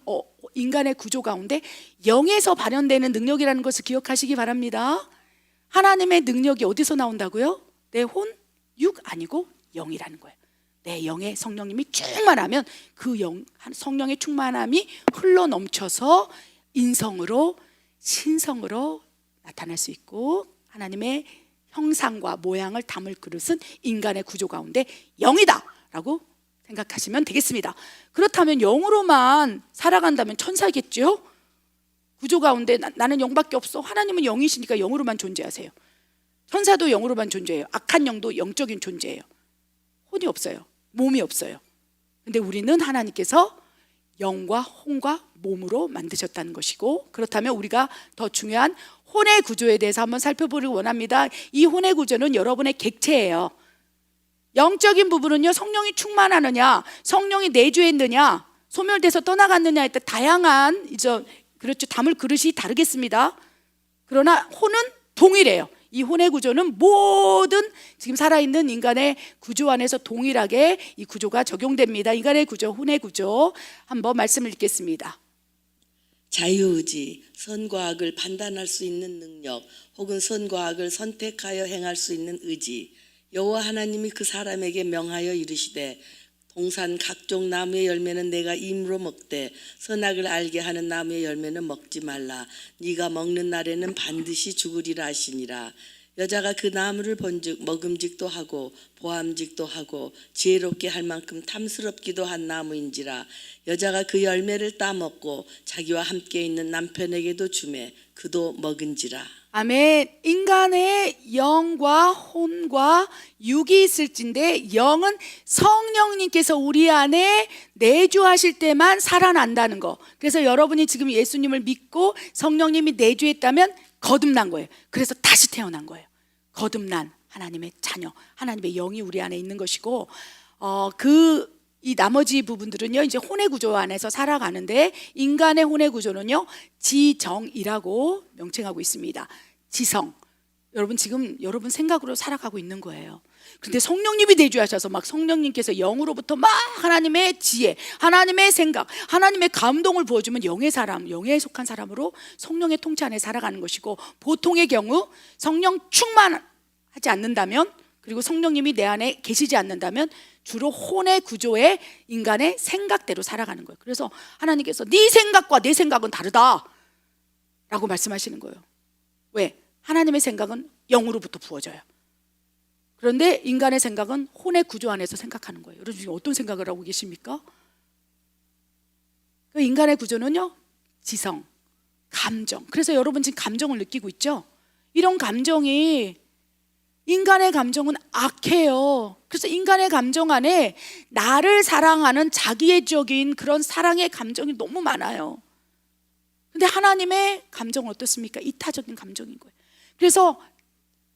[SPEAKER 1] 인간의 구조 가운데 영에서 발현되는 능력이라는 것을 기억하시기 바랍니다. 하나님의 능력이 어디서 나온다고요? 내 혼, 육 아니고 영이라는 거예요. 내 영에 성령님이 충만하면 그 성령의 충만함이 흘러 넘쳐서 인성으로 신성으로 나타날 수 있고, 하나님의 형상과 모양을 담을 그릇은 인간의 구조 가운데 영이다 라고 생각하시면 되겠습니다. 그렇다면 영으로만 살아간다면 천사겠죠? 구조 가운데 나는 영밖에 없어. 하나님은 영이시니까 영으로만 존재하세요. 천사도 영으로만 존재해요. 악한 영도 영적인 존재예요. 혼이 없어요. 몸이 없어요. 근데 우리는 하나님께서 영과 혼과 몸으로 만드셨다는 것이고, 그렇다면 우리가 더 중요한 혼의 구조에 대해서 한번 살펴보려고 원합니다. 이 혼의 구조는 여러분의 객체예요. 영적인 부분은요, 성령이 충만하느냐, 성령이 내주했느냐, 소멸돼서 떠나갔느냐에 따라 다양한 그렇죠, 담을 그릇이 다르겠습니다. 그러나 혼은 동일해요. 이 혼의 구조는 모든 지금 살아있는 인간의 구조 안에서 동일하게 이 구조가 적용됩니다. 인간의 구조, 혼의 구조 한번 말씀을 읽겠습니다.
[SPEAKER 2] 자유의지, 선과 악을 판단할 수 있는 능력, 혹은 선과 악을 선택하여 행할 수 있는 의지. 여호와 하나님이 그 사람에게 명하여 이르시되 동산 각종 나무의 열매는 내가 임으로 먹되 선악을 알게 하는 나무의 열매는 먹지 말라. 네가 먹는 날에는 반드시 죽으리라 하시니라. 여자가 그 나무를 본즉 먹음직도 하고 보암직도 하고 지혜롭게 할 만큼 탐스럽기도 한 나무인지라. 여자가 그 열매를 따먹고 자기와 함께 있는 남편에게도 주매 그도 먹은지라.
[SPEAKER 1] 아멘. 인간의 영과 혼과 육이 있을진데, 영은 성령님께서 우리 안에 내주하실 때만 살아난다는 거. 그래서 여러분이 지금 예수님을 믿고 성령님이 내주했다면 거듭난 거예요. 그래서 다시 태어난 거예요. 거듭난 하나님의 자녀, 하나님의 영이 우리 안에 있는 것이고, 이 나머지 부분들은요, 이제 혼의 구조 안에서 살아가는데, 인간의 혼의 구조는요, 지정이라고 명칭하고 있습니다. 지성. 여러분 지금 여러분 생각으로 살아가고 있는 거예요. 그런데 성령님이 내주하셔서 막 성령님께서 영으로부터 막 하나님의 지혜, 하나님의 생각, 하나님의 감동을 부어주면 영의 사람, 영에 속한 사람으로 성령의 통치 안에 살아가는 것이고, 보통의 경우 성령 충만하지 않는다면, 그리고 성령님이 내 안에 계시지 않는다면 주로 혼의 구조의 인간의 생각대로 살아가는 거예요. 그래서 하나님께서 네 생각과 내 생각은 다르다 라고 말씀하시는 거예요. 왜? 하나님의 생각은 영으로부터 부어져요. 그런데 인간의 생각은 혼의 구조 안에서 생각하는 거예요. 여러분 지금 어떤 생각을 하고 계십니까? 그 인간의 구조는요, 지성, 감정. 그래서 여러분 지금 감정을 느끼고 있죠? 이런 감정이, 인간의 감정은 악해요. 그래서 인간의 감정 안에 나를 사랑하는 자기애적인 그런 사랑의 감정이 너무 많아요. 근데 하나님의 감정은 어떻습니까? 이타적인 감정인 거예요. 그래서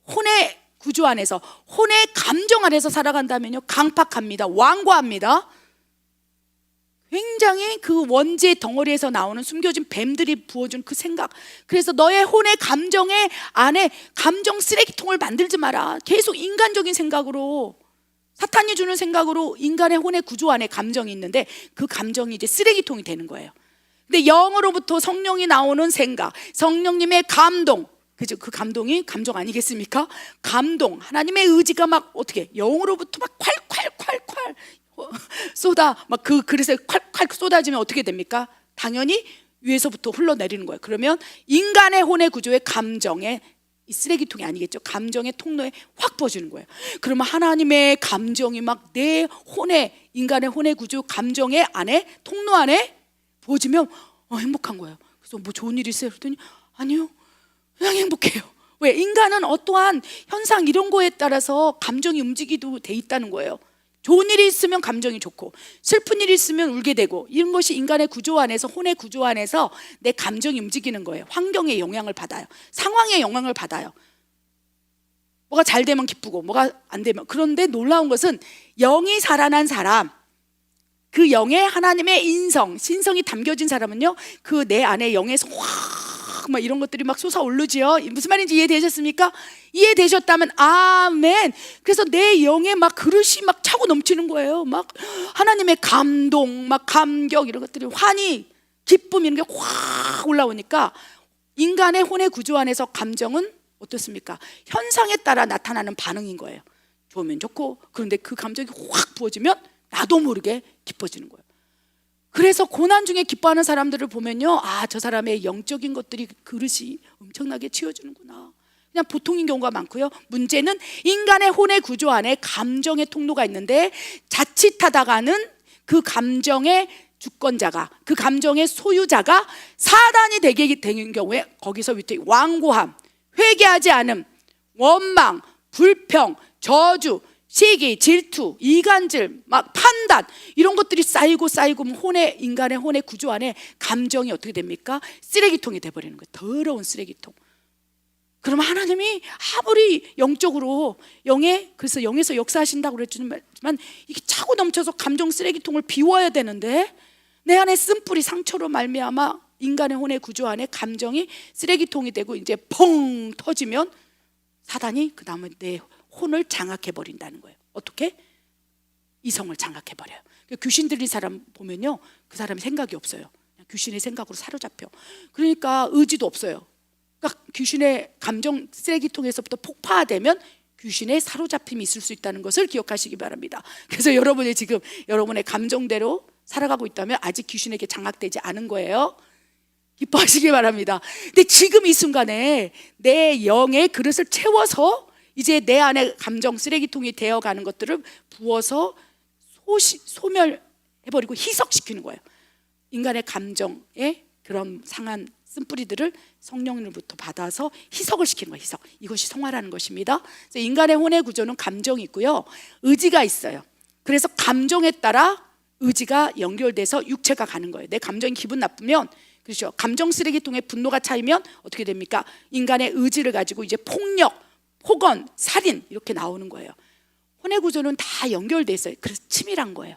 [SPEAKER 1] 혼의 구조 안에서, 혼의 감정 안에서 살아간다면요, 강팍합니다. 완고합니다. 굉장히 그 원죄 덩어리에서 나오는 숨겨진 뱀들이 부어준 그 생각. 그래서 너의 혼의 감정의 안에 감정 쓰레기통을 만들지 마라. 계속 인간적인 생각으로, 사탄이 주는 생각으로 인간의 혼의 구조 안에 감정이 있는데 그 감정이 이제 쓰레기통이 되는 거예요. 근데 영으로부터 성령이 나오는 생각, 성령님의 감동, 그죠? 그 감동이 감정 아니겠습니까? 감동, 하나님의 의지가 막 어떻게 영으로부터 막 콸콸콸콸 쏟아 막 그 그릇에 콸콸 쏟아지면 어떻게 됩니까? 당연히 위에서부터 흘러내리는 거예요. 그러면 인간의 혼의 구조의 감정에 이 쓰레기통이 아니겠죠. 감정의 통로에 확 퍼지는 거예요. 그러면 하나님의 감정이 막 내 혼의 인간의 혼의 구조 감정의 안에 통로 안에 부어지면 행복한 거예요. 그래서 뭐 좋은 일 있어요? 그랬더니 아니요, 그냥 행복해요. 왜? 인간은 어떠한 현상 이런 거에 따라서 감정이 움직이도 돼 있다는 거예요. 좋은 일이 있으면 감정이 좋고 슬픈 일이 있으면 울게 되고 이런 것이 인간의 구조 안에서 혼의 구조 안에서 내 감정이 움직이는 거예요. 환경의 영향을 받아요. 상황의 영향을 받아요. 뭐가 잘 되면 기쁘고 뭐가 안 되면. 그런데 놀라운 것은 영이 살아난 사람, 그 영에 하나님의 인성, 신성이 담겨진 사람은요, 그 내 안에 영에서 막 이런 것들이 막 솟아오르지요. 무슨 말인지 이해되셨습니까? 이해되셨다면 아멘. 그래서 내 영에 막 그릇이 막 차고 넘치는 거예요. 막 하나님의 감동, 막 감격 이런 것들이 환희, 기쁨 이런 게 확 올라오니까 인간의 혼의 구조 안에서 감정은 어떻습니까? 현상에 따라 나타나는 반응인 거예요. 좋으면 좋고, 그런데 그 감정이 확 부어지면 나도 모르게 기뻐지는 거예요. 그래서 고난 중에 기뻐하는 사람들을 보면요, 저 사람의 영적인 것들이 그릇이 엄청나게 치워주는구나. 그냥 보통인 경우가 많고요. 문제는 인간의 혼의 구조 안에 감정의 통로가 있는데 자칫하다가는 그 감정의 주권자가, 그 감정의 소유자가 사단이 되게 되는 경우에 거기서 밑에 완고함, 회개하지 않음, 원망, 불평, 저주, 시기, 질투, 이간질, 막 판단 이런 것들이 쌓이고 인간의 혼의 구조 안에 감정이 어떻게 됩니까? 쓰레기통이 돼버리는 거예요. 더러운 쓰레기통. 그러면 하나님이 아무리 영적으로 그래서 영에서 역사하신다고 그랬지만 이게 차고 넘쳐서 감정 쓰레기통을 비워야 되는데 내 안에 쓴뿌리 상처로 말미암아 인간의 혼의 구조 안에 감정이 쓰레기통이 되고 이제 펑 터지면 사단이 그 다음에 내 혼을 장악해 버린다는 거예요. 어떻게? 이성을 장악해 버려요. 귀신 들린 사람 보면요, 그 사람이 생각이 없어요. 그냥 귀신의 생각으로 사로잡혀. 그러니까 의지도 없어요. 그러니까 귀신의 감정 쓰레기통에서부터 폭파되면 귀신의 사로잡힘이 있을 수 있다는 것을 기억하시기 바랍니다. 그래서 여러분이 지금 여러분의 감정대로 살아가고 있다면 아직 귀신에게 장악되지 않은 거예요. 기뻐하시기 바랍니다. 근데 지금 이 순간에 내 영의 그릇을 채워서 이제 내 안에 감정 쓰레기통이 되어가는 것들을 부어서 소멸해버리고 희석시키는 거예요. 인간의 감정에 그런 상한 쓴뿌리들을 성령으로부터 받아서 희석을 시키는 거예요. 희석. 이것이 성화라는 것입니다. 그래서 인간의 혼의 구조는 감정이 있고요, 의지가 있어요. 그래서 감정에 따라 의지가 연결돼서 육체가 가는 거예요. 내 감정이 기분 나쁘면, 그렇죠, 감정 쓰레기통에 분노가 차이면 어떻게 됩니까? 인간의 의지를 가지고 이제 폭력, 폭언, 살인 이렇게 나오는 거예요. 혼의 구조는 다 연결돼 있어요. 그래서 치밀한 거예요.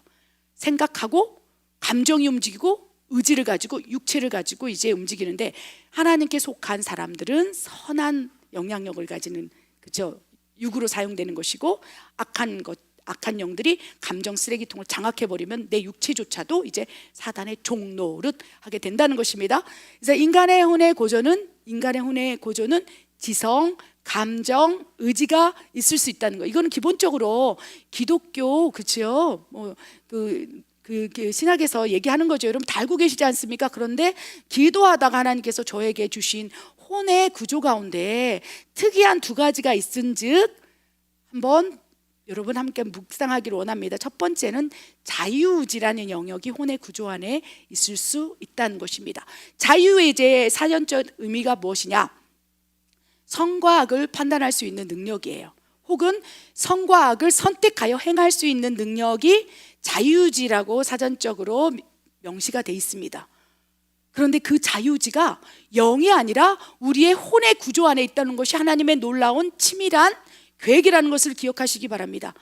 [SPEAKER 1] 생각하고 감정이 움직이고 의지를 가지고 육체를 가지고 이제 움직이는데, 하나님께 속한 사람들은 선한 영향력을 가지는, 그죠, 육으로 사용되는 것이고, 악한 영들이 감정 쓰레기통을 장악해 버리면 내 육체조차도 이제 사단의 종노릇 하게 된다는 것입니다. 그래서 인간의 혼의 구조는 지성, 감정, 의지가 있을 수 있다는 거. 이거는 기본적으로 기독교, 그렇죠? 신학에서 얘기하는 거죠. 여러분 다 알고 계시지 않습니까? 그런데 기도하다가 하나님께서 저에게 주신 혼의 구조 가운데 특이한 두 가지가 있은즉 한번 여러분 함께 묵상하기를 원합니다. 첫 번째는 자유의지라는 영역이 혼의 구조 안에 있을 수 있다는 것입니다. 자유의지의 사전적 의미가 무엇이냐? 선과 악을 판단할 수 있는 능력이에요. 혹은 선과 악을 선택하여 행할 수 있는 능력이 자유의지라고 사전적으로 명시가 돼 있습니다. 그런데 그 자유의지가 영이 아니라 우리의 혼의 구조 안에 있다는 것이 하나님의 놀라운 치밀한 계획이라는 것을 기억하시기 바랍니다.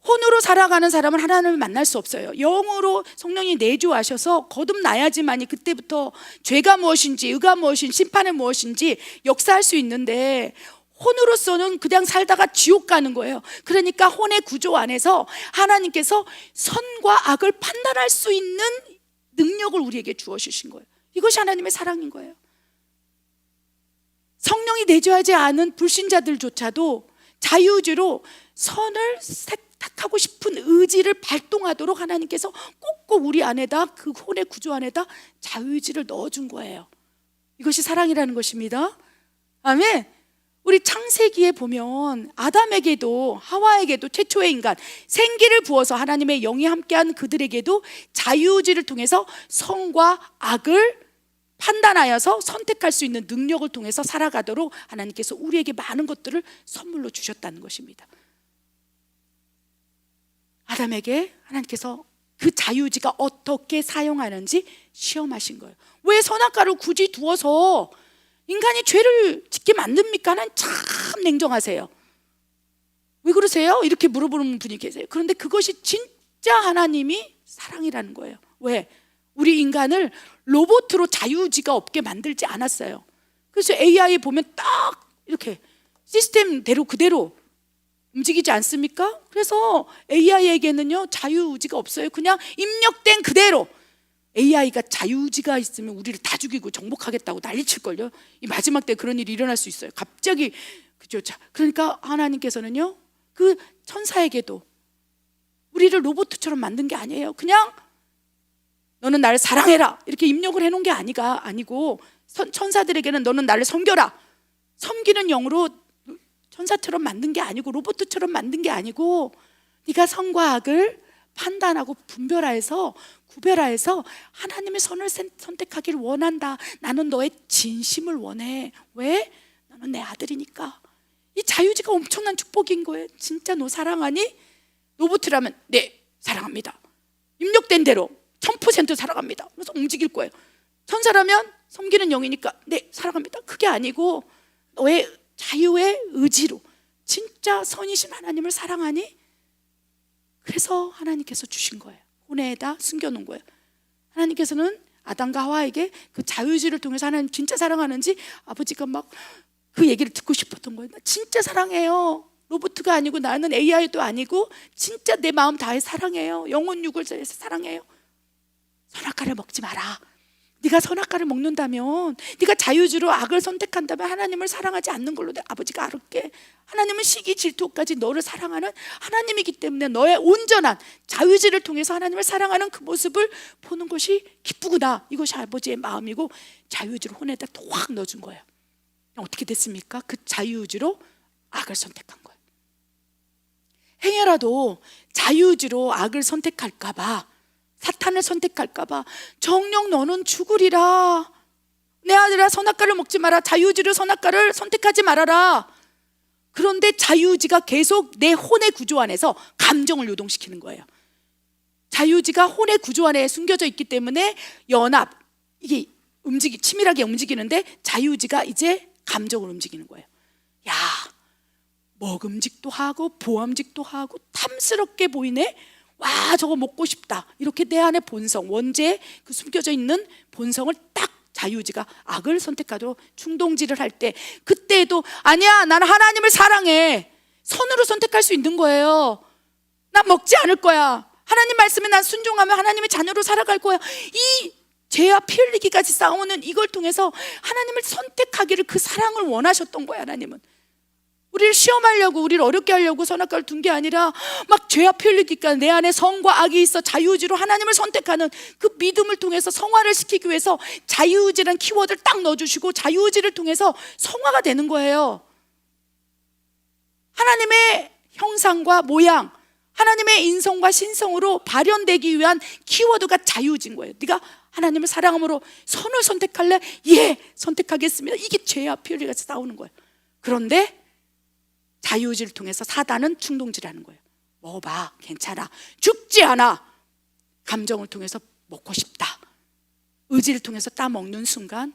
[SPEAKER 1] 혼으로 살아가는 사람은 하나님을 만날 수 없어요. 영으로 성령이 내주하셔서 거듭나야지만이 그때부터 죄가 무엇인지, 의가 무엇인지, 심판은 무엇인지 역사할 수 있는데, 혼으로서는 그냥 살다가 지옥 가는 거예요. 그러니까 혼의 구조 안에서 하나님께서 선과 악을 판단할 수 있는 능력을 우리에게 주어 주신 거예요. 이것이 하나님의 사랑인 거예요. 성령이 내주하지 않은 불신자들조차도 자유의지로 선을 택하고 싶은 의지를 발동하도록 하나님께서 꼭꼭 우리 안에다, 그 혼의 구조 안에다 자유의지를 넣어준 거예요. 이것이 사랑이라는 것입니다. 아멘. 우리 창세기에 보면 아담에게도 하와에게도 최초의 인간 생기를 부어서 하나님의 영이 함께한 그들에게도 자유의지를 통해서 선과 악을 판단하여서 선택할 수 있는 능력을 통해서 살아가도록 하나님께서 우리에게 많은 것들을 선물로 주셨다는 것입니다. 아담에게 하나님께서 그 자유의지가 어떻게 사용하는지 시험하신 거예요. 왜 선악과를 굳이 두어서 인간이 죄를 짓게 만듭니까? 하나님 참 냉정하세요. 왜 그러세요? 이렇게 물어보는 분이 계세요. 그런데 그것이 진짜 하나님이 사랑이라는 거예요. 왜? 우리 인간을 로봇으로 자유의지가 없게 만들지 않았어요. 그래서 AI 보면 딱 이렇게 시스템대로 그대로 움직이지 않습니까? 그래서 AI에게는요 자유의지가 없어요. 그냥 입력된 그대로. AI가 자유의지가 있으면 우리를 다 죽이고 정복하겠다고 난리칠걸요. 이 마지막 때 그런 일이 일어날 수 있어요. 갑자기. 그죠? 그러니까 하나님께서는요 그 천사에게도 우리를 로봇처럼 만든 게 아니에요. 그냥 너는 나를 사랑해라 이렇게 입력을 해놓은 게 아니고 천사들에게는 너는 나를 섬겨라, 섬기는 영으로 천사처럼 만든 게 아니고 로봇처럼 만든 게 아니고 네가 선과 악을 판단하고 분별하여서 구별하여서 하나님의 선을 선택하기를 원한다. 나는 너의 진심을 원해. 왜? 너는 내 아들이니까. 이 자유지가 엄청난 축복인 거예요. 진짜 너 사랑하니? 로봇이라면 네 사랑합니다. 입력된 대로 1000% 사랑합니다. 그래서 움직일 거예요. 천사라면 섬기는 영이니까 네 사랑합니다. 그게 아니고 너의 자유의 의지로 진짜 선이신 하나님을 사랑하니? 그래서 하나님께서 주신 거예요. 혼에다 숨겨놓은 거예요. 하나님께서는 아담과 하와에게 그 자유의지를 통해서 하나님 진짜 사랑하는지 아버지가 막 그 얘기를 듣고 싶었던 거예요. 나 진짜 사랑해요. 로봇가 아니고 나는 AI도 아니고 진짜 내 마음 다해 사랑해요. 영혼 육을 다해서 사랑해요. 선악과를 먹지 마라. 네가 선악과를 먹는다면, 네가 자유주로 악을 선택한다면 하나님을 사랑하지 않는 걸로 내 아버지가 알게. 하나님은 시기 질투까지 너를 사랑하는 하나님이기 때문에 너의 온전한 자유지를 통해서 하나님을 사랑하는 그 모습을 보는 것이 기쁘구나. 이것이 아버지의 마음이고 자유지를 혼에다 확 넣어준 거예요. 어떻게 됐습니까? 그 자유지로 악을 선택한 거예요. 행여라도 자유지로 악을 선택할까 봐, 사탄을 선택할까 봐 정녕 너는 죽으리라. 내 아들아 선악과를 먹지 마라. 자유지로 선악과를 선택하지 말아라. 그런데 자유지가 계속 내 혼의 구조 안에서 감정을 요동시키는 거예요. 자유지가 혼의 구조 안에 숨겨져 있기 때문에 연합, 이게 치밀하게 움직이는데 자유지가 이제 감정을 움직이는 거예요. 야, 먹음직도 하고 보암직도 하고 탐스럽게 보이네. 와, 저거 먹고 싶다. 이렇게 내 안의 본성, 원죄에 그 숨겨져 있는 본성을 딱 자유지가 악을 선택하도록 충동질을 할 때, 그때에도 아니야, 나는 하나님을 사랑해. 선으로 선택할 수 있는 거예요. 난 먹지 않을 거야. 하나님 말씀에 난 순종하면 하나님의 자녀로 살아갈 거야. 이 죄와 피 흘리기까지 싸우는 이걸 통해서 하나님을 선택하기를, 그 사랑을 원하셨던 거야. 하나님은 우리를 시험하려고, 우리를 어렵게 하려고 선악과를 둔 게 아니라 막 죄와 피 흘리기까지 내 안에 선과 악이 있어 자유의지로 하나님을 선택하는 그 믿음을 통해서 성화를 시키기 위해서 자유의지라는 키워드를 딱 넣어주시고 자유의지를 통해서 성화가 되는 거예요. 하나님의 형상과 모양, 하나님의 인성과 신성으로 발현되기 위한 키워드가 자유의지인 거예요. 네가 하나님을 사랑함으로 선을 선택할래? 예, 선택하겠습니다. 이게 죄와 피 흘리기가 싸우는 거예요. 그런데 자유의지를 통해서 사단은 충동질하는 거예요. 먹어봐, 괜찮아, 죽지 않아. 감정을 통해서 먹고 싶다. 의지를 통해서 따먹는 순간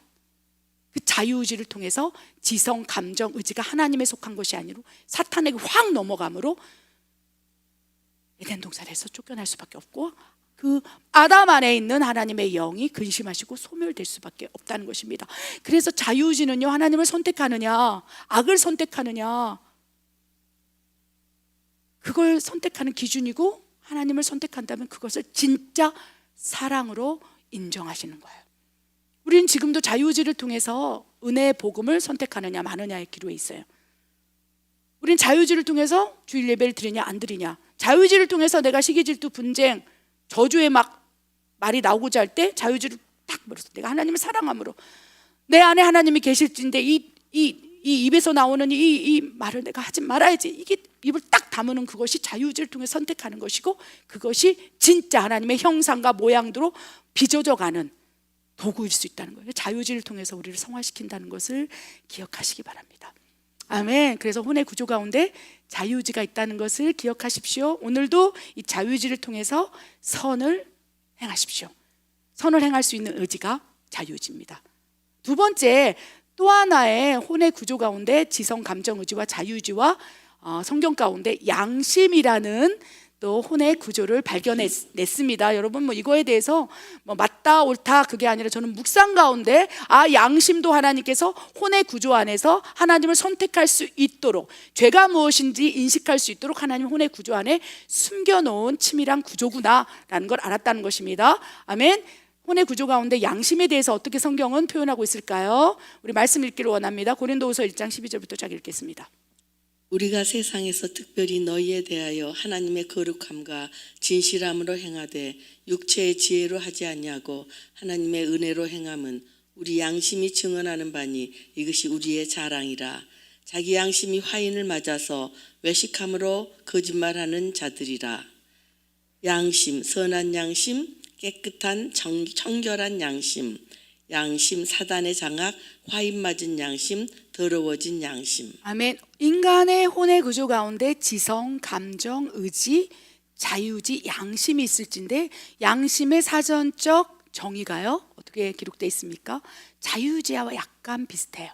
[SPEAKER 1] 그 자유의지를 통해서 지성, 감정, 의지가 하나님에 속한 것이 아니라 사탄에게 확 넘어가므로 에덴 동산에서 쫓겨날 수밖에 없고, 그 아담 안에 있는 하나님의 영이 근심하시고 소멸될 수밖에 없다는 것입니다. 그래서 자유의지는요, 하나님을 선택하느냐 악을 선택하느냐, 그걸 선택하는 기준이고, 하나님을 선택한다면 그것을 진짜 사랑으로 인정하시는 거예요. 우리는 지금도 자유의지를 통해서 은혜의 복음을 선택하느냐 마느냐의 기로에 있어요. 우린 자유의지를 통해서 주일 예배를 드리냐 안 드리냐, 자유의지를 통해서 내가 시기 질투 분쟁 저주에 막 말이 나오고자 할 때 자유의지를 딱 물어서 내가 하나님을 사랑함으로 내 안에 하나님이 계실진데 이 입에서 나오는 이 말을 내가 하지 말아야지, 이게 입을 딱 다무는 그것이 자유의지를 통해 선택하는 것이고, 그것이 진짜 하나님의 형상과 모양대로 빚어져가는 도구일 수 있다는 거예요. 자유의지를 통해서 우리를 성화시킨다는 것을 기억하시기 바랍니다. 아멘. 그래서 혼의 구조 가운데 자유의지가 있다는 것을 기억하십시오. 오늘도 이 자유의지를 통해서 선을 행하십시오. 선을 행할 수 있는 의지가 자유의지입니다. 두 번째, 또 하나의 혼의 구조 가운데 지성, 감정, 의지와 자유의지와 성경 가운데 양심이라는 또 혼의 구조를 발견했습니다. 여러분 뭐 이거에 대해서 뭐 맞다 옳다 그게 아니라 저는 묵상 가운데 양심도 하나님께서 혼의 구조 안에서 하나님을 선택할 수 있도록, 죄가 무엇인지 인식할 수 있도록 하나님 혼의 구조 안에 숨겨놓은 치밀한 구조구나라는 걸 알았다는 것입니다. 아멘. 혼의 구조 가운데 양심에 대해서 어떻게 성경은 표현하고 있을까요? 우리 말씀 읽기를 원합니다. 고린도후서 1장 12절부터 쫙 읽겠습니다.
[SPEAKER 2] 우리가 세상에서 특별히 너희에 대하여 하나님의 거룩함과 진실함으로 행하되 육체의 지혜로 하지 아니하고 하나님의 은혜로 행함은 우리 양심이 증언하는 바니 이것이 우리의 자랑이라. 자기 양심이 화인을 맞아서 외식함으로 거짓말하는 자들이라. 양심, 선한 양심, 깨끗한 청결한 양심, 양심 사단의 장악, 화인 맞은 양심, 더러워진 양심.
[SPEAKER 1] 아멘. 인간의 혼의 구조 가운데 지성, 감정, 의지, 자유의지, 양심이 있을진데, 양심의 사전적 정의가요 어떻게 기록되어 있습니까? 자유의지와 약간 비슷해요.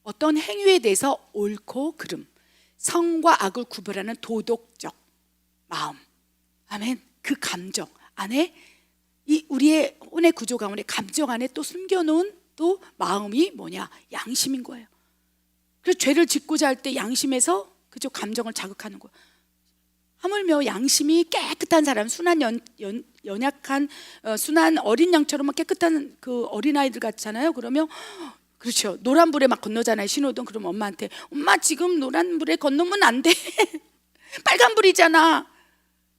[SPEAKER 1] 어떤 행위에 대해서 옳고 그름, 성과 악을 구별하는 도덕적 마음. 아멘. 그 감정 안에, 이 우리의 혼의 구조 가운데 감정 안에 또 숨겨놓은 또 마음이 뭐냐? 양심인 거예요. 그래서 죄를 짓고자 할 때 양심에서 그저 감정을 자극하는 거예요. 하물며 양심이 깨끗한 사람, 순한 연약한 순한 어린 양처럼 깨끗한 그 어린아이들 같잖아요. 그러면 그렇죠, 노란불에 막 건너잖아요. 신호등. 그럼 엄마한테 엄마 지금 노란불에 건너면 안 돼 빨간불이잖아.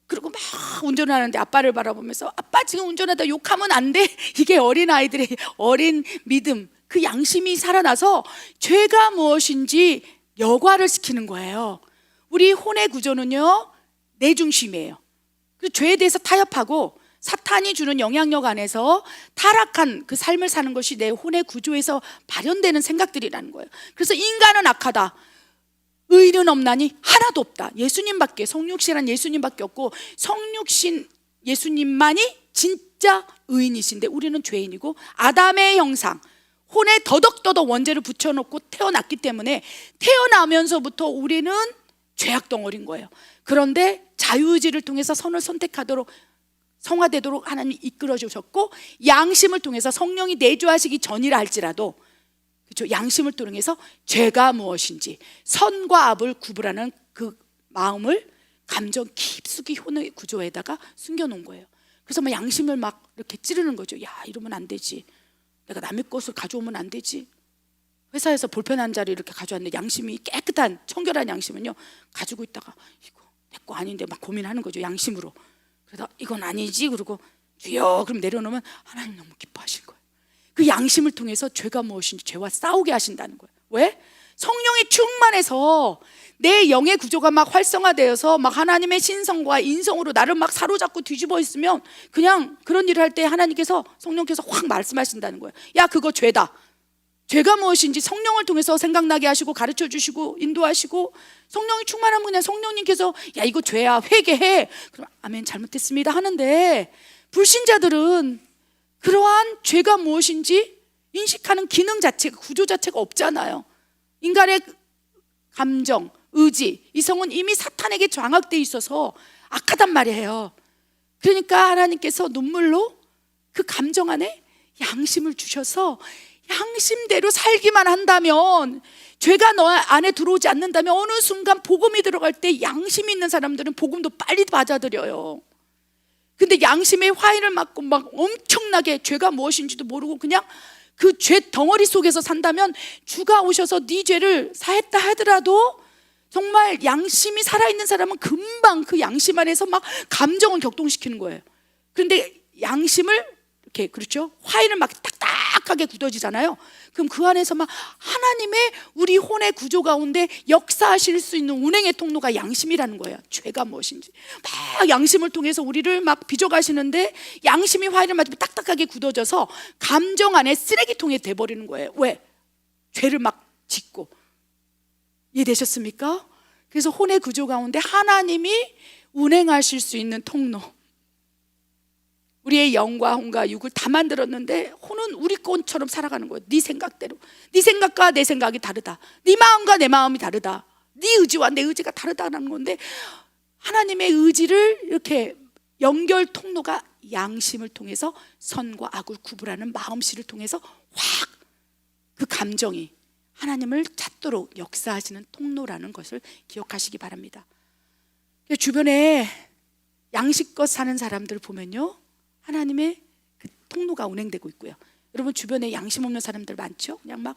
[SPEAKER 1] 그리고 막 운전하는데 아빠를 바라보면서 아빠 지금 운전하다 욕하면 안 돼. 이게 어린아이들의 어린 믿음, 그 양심이 살아나서 죄가 무엇인지 여과를 시키는 거예요. 우리 혼의 구조는요 내 중심이에요. 그 죄에 대해서 타협하고 사탄이 주는 영향력 안에서 타락한 그 삶을 사는 것이 내 혼의 구조에서 발현되는 생각들이라는 거예요. 그래서 인간은 악하다, 의인은 없나니 하나도 없다. 예수님밖에, 성육신한 예수님밖에 없고 성육신 예수님만이 진짜 의인이신데 우리는 죄인이고 아담의 형상, 혼에 더덕더덕 원죄를 붙여놓고 태어났기 때문에 태어나면서부터 우리는 죄악 덩어리인 거예요. 그런데 자유의지를 통해서 선을 선택하도록 성화되도록 하나님이 이끌어 주셨고, 양심을 통해서 성령이 내주하시기 전이라 할지라도 그렇죠, 양심을 통해서 죄가 무엇인지 선과 악을 구분하는 그 마음을 감정 깊숙이 혼의 구조에다가 숨겨놓은 거예요. 그래서 막 양심을 막 이렇게 찌르는 거죠. 야, 이러면 안 되지, 내가 남의 것을 가져오면 안 되지. 회사에서 볼펜 한 자리 이렇게 가져왔는데 양심이 깨끗한 청결한 양심은요 가지고 있다가 이거 내 거 아닌데 막 고민하는 거죠, 양심으로. 그러다 이건 아니지, 그리고 주여 그럼 내려놓으면 하나님 너무 기뻐하신 거예요. 그 양심을 통해서 죄가 무엇인지 죄와 싸우게 하신다는 거예요. 왜? 성령이 충만해서 내 영의 구조가 막 활성화되어서 막 하나님의 신성과 인성으로 나를 막 사로잡고 뒤집어 있으면 그냥 그런 일을 할 때 하나님께서, 성령께서 확 말씀하신다는 거예요. 야, 그거 죄다. 죄가 무엇인지 성령을 통해서 생각나게 하시고 가르쳐 주시고 인도하시고, 성령이 충만하면 그냥 성령님께서 야, 이거 죄야, 회개해. 그럼 아멘, 잘못했습니다 하는데, 불신자들은 그러한 죄가 무엇인지 인식하는 기능 자체가, 구조 자체가 없잖아요. 인간의 감정, 의지, 이성은 이미 사탄에게 장악되어 있어서 악하단 말이에요. 그러니까 하나님께서 눈물로 그 감정 안에 양심을 주셔서 양심대로 살기만 한다면, 죄가 너 안에 들어오지 않는다면 어느 순간 복음이 들어갈 때 양심이 있는 사람들은 복음도 빨리 받아들여요. 근데 양심의 화인을 맞고 막 엄청나게 죄가 무엇인지도 모르고 그냥 그 죄 덩어리 속에서 산다면 주가 오셔서 네 죄를 사했다 하더라도 정말 양심이 살아있는 사람은 금방 그 양심 안에서 막 감정을 격동시키는 거예요. 그런데 양심을 이렇게, 그렇죠? 화인을 막 딱딱하게 굳어지잖아요. 그럼 그 안에서 막 하나님의 우리 혼의 구조 가운데 역사하실 수 있는 운행의 통로가 양심이라는 거예요. 죄가 무엇인지 막 양심을 통해서 우리를 막 빚어가시는데 양심이 화인을 맞으면 딱딱하게 굳어져서 감정 안에 쓰레기통에 돼버리는 거예요. 왜? 죄를 막 짓고. 이해되셨습니까? 그래서 혼의 구조 가운데 하나님이 운행하실 수 있는 통로, 우리의 영과 혼과 육을 다 만들었는데 혼은 우리 것처럼 살아가는 거예요. 네 생각대로. 네 생각과 내 생각이 다르다. 네 마음과 내 마음이 다르다. 네 의지와 내 의지가 다르다는 건데 하나님의 의지를 이렇게 연결 통로가 양심을 통해서 선과 악을 구분하는 마음씨를 통해서 확 그 감정이 하나님을 찾도록 역사하시는 통로라는 것을 기억하시기 바랍니다. 주변에 양심껏 사는 사람들 보면요, 하나님의 그 통로가 운행되고 있고요. 여러분 주변에 양심 없는 사람들 많죠? 그냥 막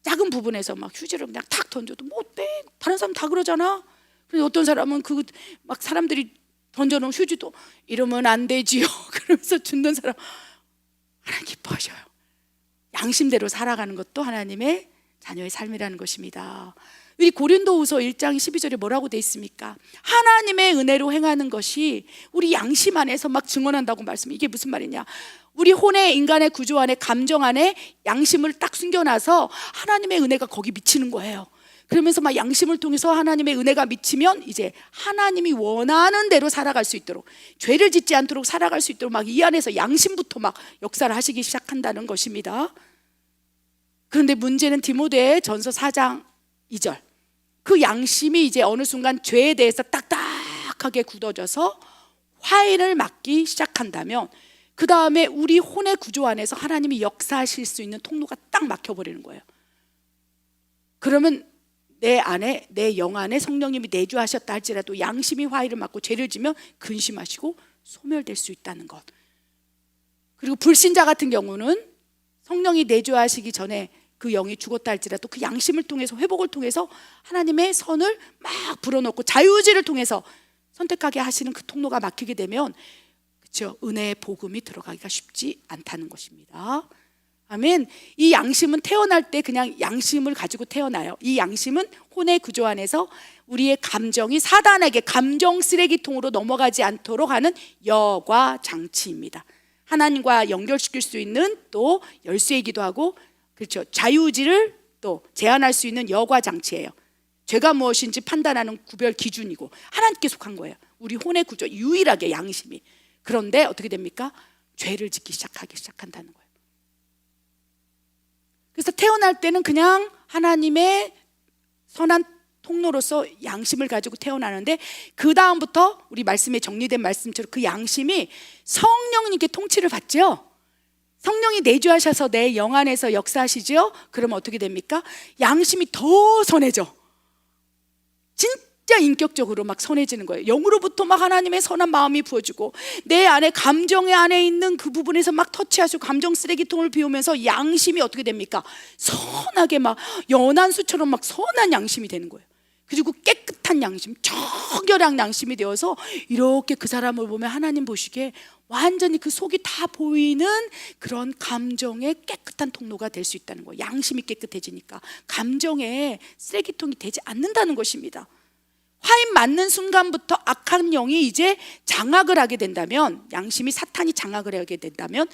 [SPEAKER 1] 작은 부분에서 막 휴지를 그냥 탁 던져도 뭐 어때? 다른 사람 다 그러잖아. 그래서 어떤 사람은 그 막 사람들이 던져놓은 휴지도 이러면 안 되지요 그러면서 줍는 사람 하나님 기뻐하셔요. 양심대로 살아가는 것도 하나님의 자녀의 삶이라는 것입니다. 우리 고린도후서 1장 12절에 뭐라고 돼 있습니까? 하나님의 은혜로 행하는 것이 우리 양심 안에서 막 증언한다고 말씀. 이게 무슨 말이냐? 우리 혼의 인간의 구조 안에 감정 안에 양심을 딱 숨겨놔서 하나님의 은혜가 거기 미치는 거예요. 그러면서 막 양심을 통해서 하나님의 은혜가 미치면 이제 하나님이 원하는 대로 살아갈 수 있도록, 죄를 짓지 않도록 살아갈 수 있도록 막 이 안에서 양심부터 막 역사를 하시기 시작한다는 것입니다. 그런데 문제는 디모데전서 4장 2절, 그 양심이 이제 어느 순간 죄에 대해서 딱딱하게 굳어져서 화인을 맞기 시작한다면 그 다음에 우리 혼의 구조 안에서 하나님이 역사하실 수 있는 통로가 딱 막혀버리는 거예요. 그러면 내 안에, 내 영 안에 성령님이 내주하셨다 할지라도 양심이 화인을 맞고 죄를 지면 근심하시고 소멸될 수 있다는 것. 그리고 불신자 같은 경우는 성령이 내주하시기 전에 그 영이 죽었다 할지라도 그 양심을 통해서, 회복을 통해서 하나님의 선을 막 불어넣고 자유의지를 통해서 선택하게 하시는 그 통로가 막히게 되면, 그렇죠, 은혜의 복음이 들어가기가 쉽지 않다는 것입니다. 아멘. 이 양심은 태어날 때 그냥 양심을 가지고 태어나요. 이 양심은 혼의 구조 안에서 우리의 감정이 사단에게 감정 쓰레기통으로 넘어가지 않도록 하는 여과 장치입니다. 하나님과 연결시킬 수 있는 또 열쇠이기도 하고, 그렇죠, 자유의지를 또 제한할 수 있는 여과 장치예요. 죄가 무엇인지 판단하는 구별 기준이고 하나님께 속한 거예요. 우리 혼의 구조 유일하게 양심이. 그런데 어떻게 됩니까? 죄를 짓기 시작한다는 거예요. 그래서 태어날 때는 그냥 하나님의 선한 통로로서 양심을 가지고 태어나는데 그 다음부터 우리 말씀에 정리된 말씀처럼 그 양심이 성령님께 통치를 받죠. 성령이 내주하셔서 내 영 안에서 역사하시죠. 그러면 어떻게 됩니까? 양심이 더 선해져. 진짜 인격적으로 막 선해지는 거예요. 영으로부터 막 하나님의 선한 마음이 부어지고 내 안에 감정의 안에 있는 그 부분에서 막 터치하시고 감정 쓰레기통을 비우면서 양심이 어떻게 됩니까? 선하게 막 연한 수처럼 막 선한 양심이 되는 거예요. 그리고 깨끗한 양심, 청결한 양심이 되어서 이렇게 그 사람을 보면 하나님 보시기에 완전히 그 속이 다 보이는 그런 감정의 깨끗한 통로가 될 수 있다는 거예요. 양심이 깨끗해지니까 감정의 쓰레기통이 되지 않는다는 것입니다. 화인 맞는 순간부터 악한 영이 이제 장악을 하게 된다면, 양심이 사탄이 장악을 하게 된다면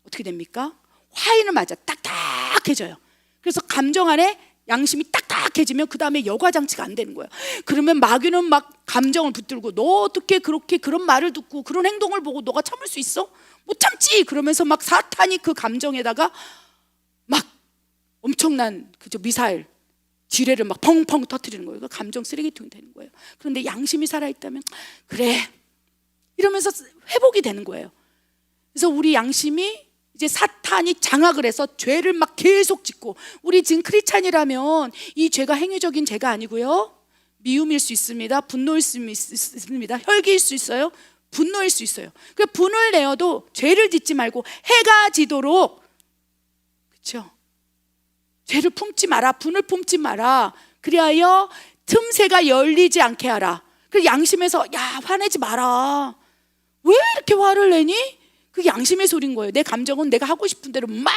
[SPEAKER 1] 어떻게 됩니까? 화인을 맞아 딱딱해져요. 그래서 감정 안에 양심이 딱딱해지면 그 다음에 여과장치가 안 되는 거예요. 그러면 마귀는 막 감정을 붙들고 너 어떻게 그렇게 그런 말을 듣고 그런 행동을 보고 너가 참을 수 있어? 못 참지. 그러면서 막 사탄이 그 감정에다가 막 엄청난 그저 미사일 지뢰를 막 펑펑 터뜨리는 거예요. 그 감정 쓰레기통이 되는 거예요. 그런데 양심이 살아있다면 그래 이러면서 회복이 되는 거예요. 그래서 우리 양심이 이제 사탄이 장악을 해서 죄를 막 계속 짓고, 우리 지금 크리스찬이라면 이 죄가 행위적인 죄가 아니고요, 미움일 수 있습니다, 분노일 수 있습니다, 혈기일 수 있어요, 분노일 수 있어요. 그 분을 내어도 죄를 짓지 말고 해가 지도록, 그렇죠? 죄를 품지 마라, 분을 품지 마라. 그리하여 틈새가 열리지 않게 하라. 그 양심에서 야 화내지 마라. 왜 이렇게 화를 내니? 그게 양심의 소리인 거예요. 내 감정은 내가 하고 싶은 대로 막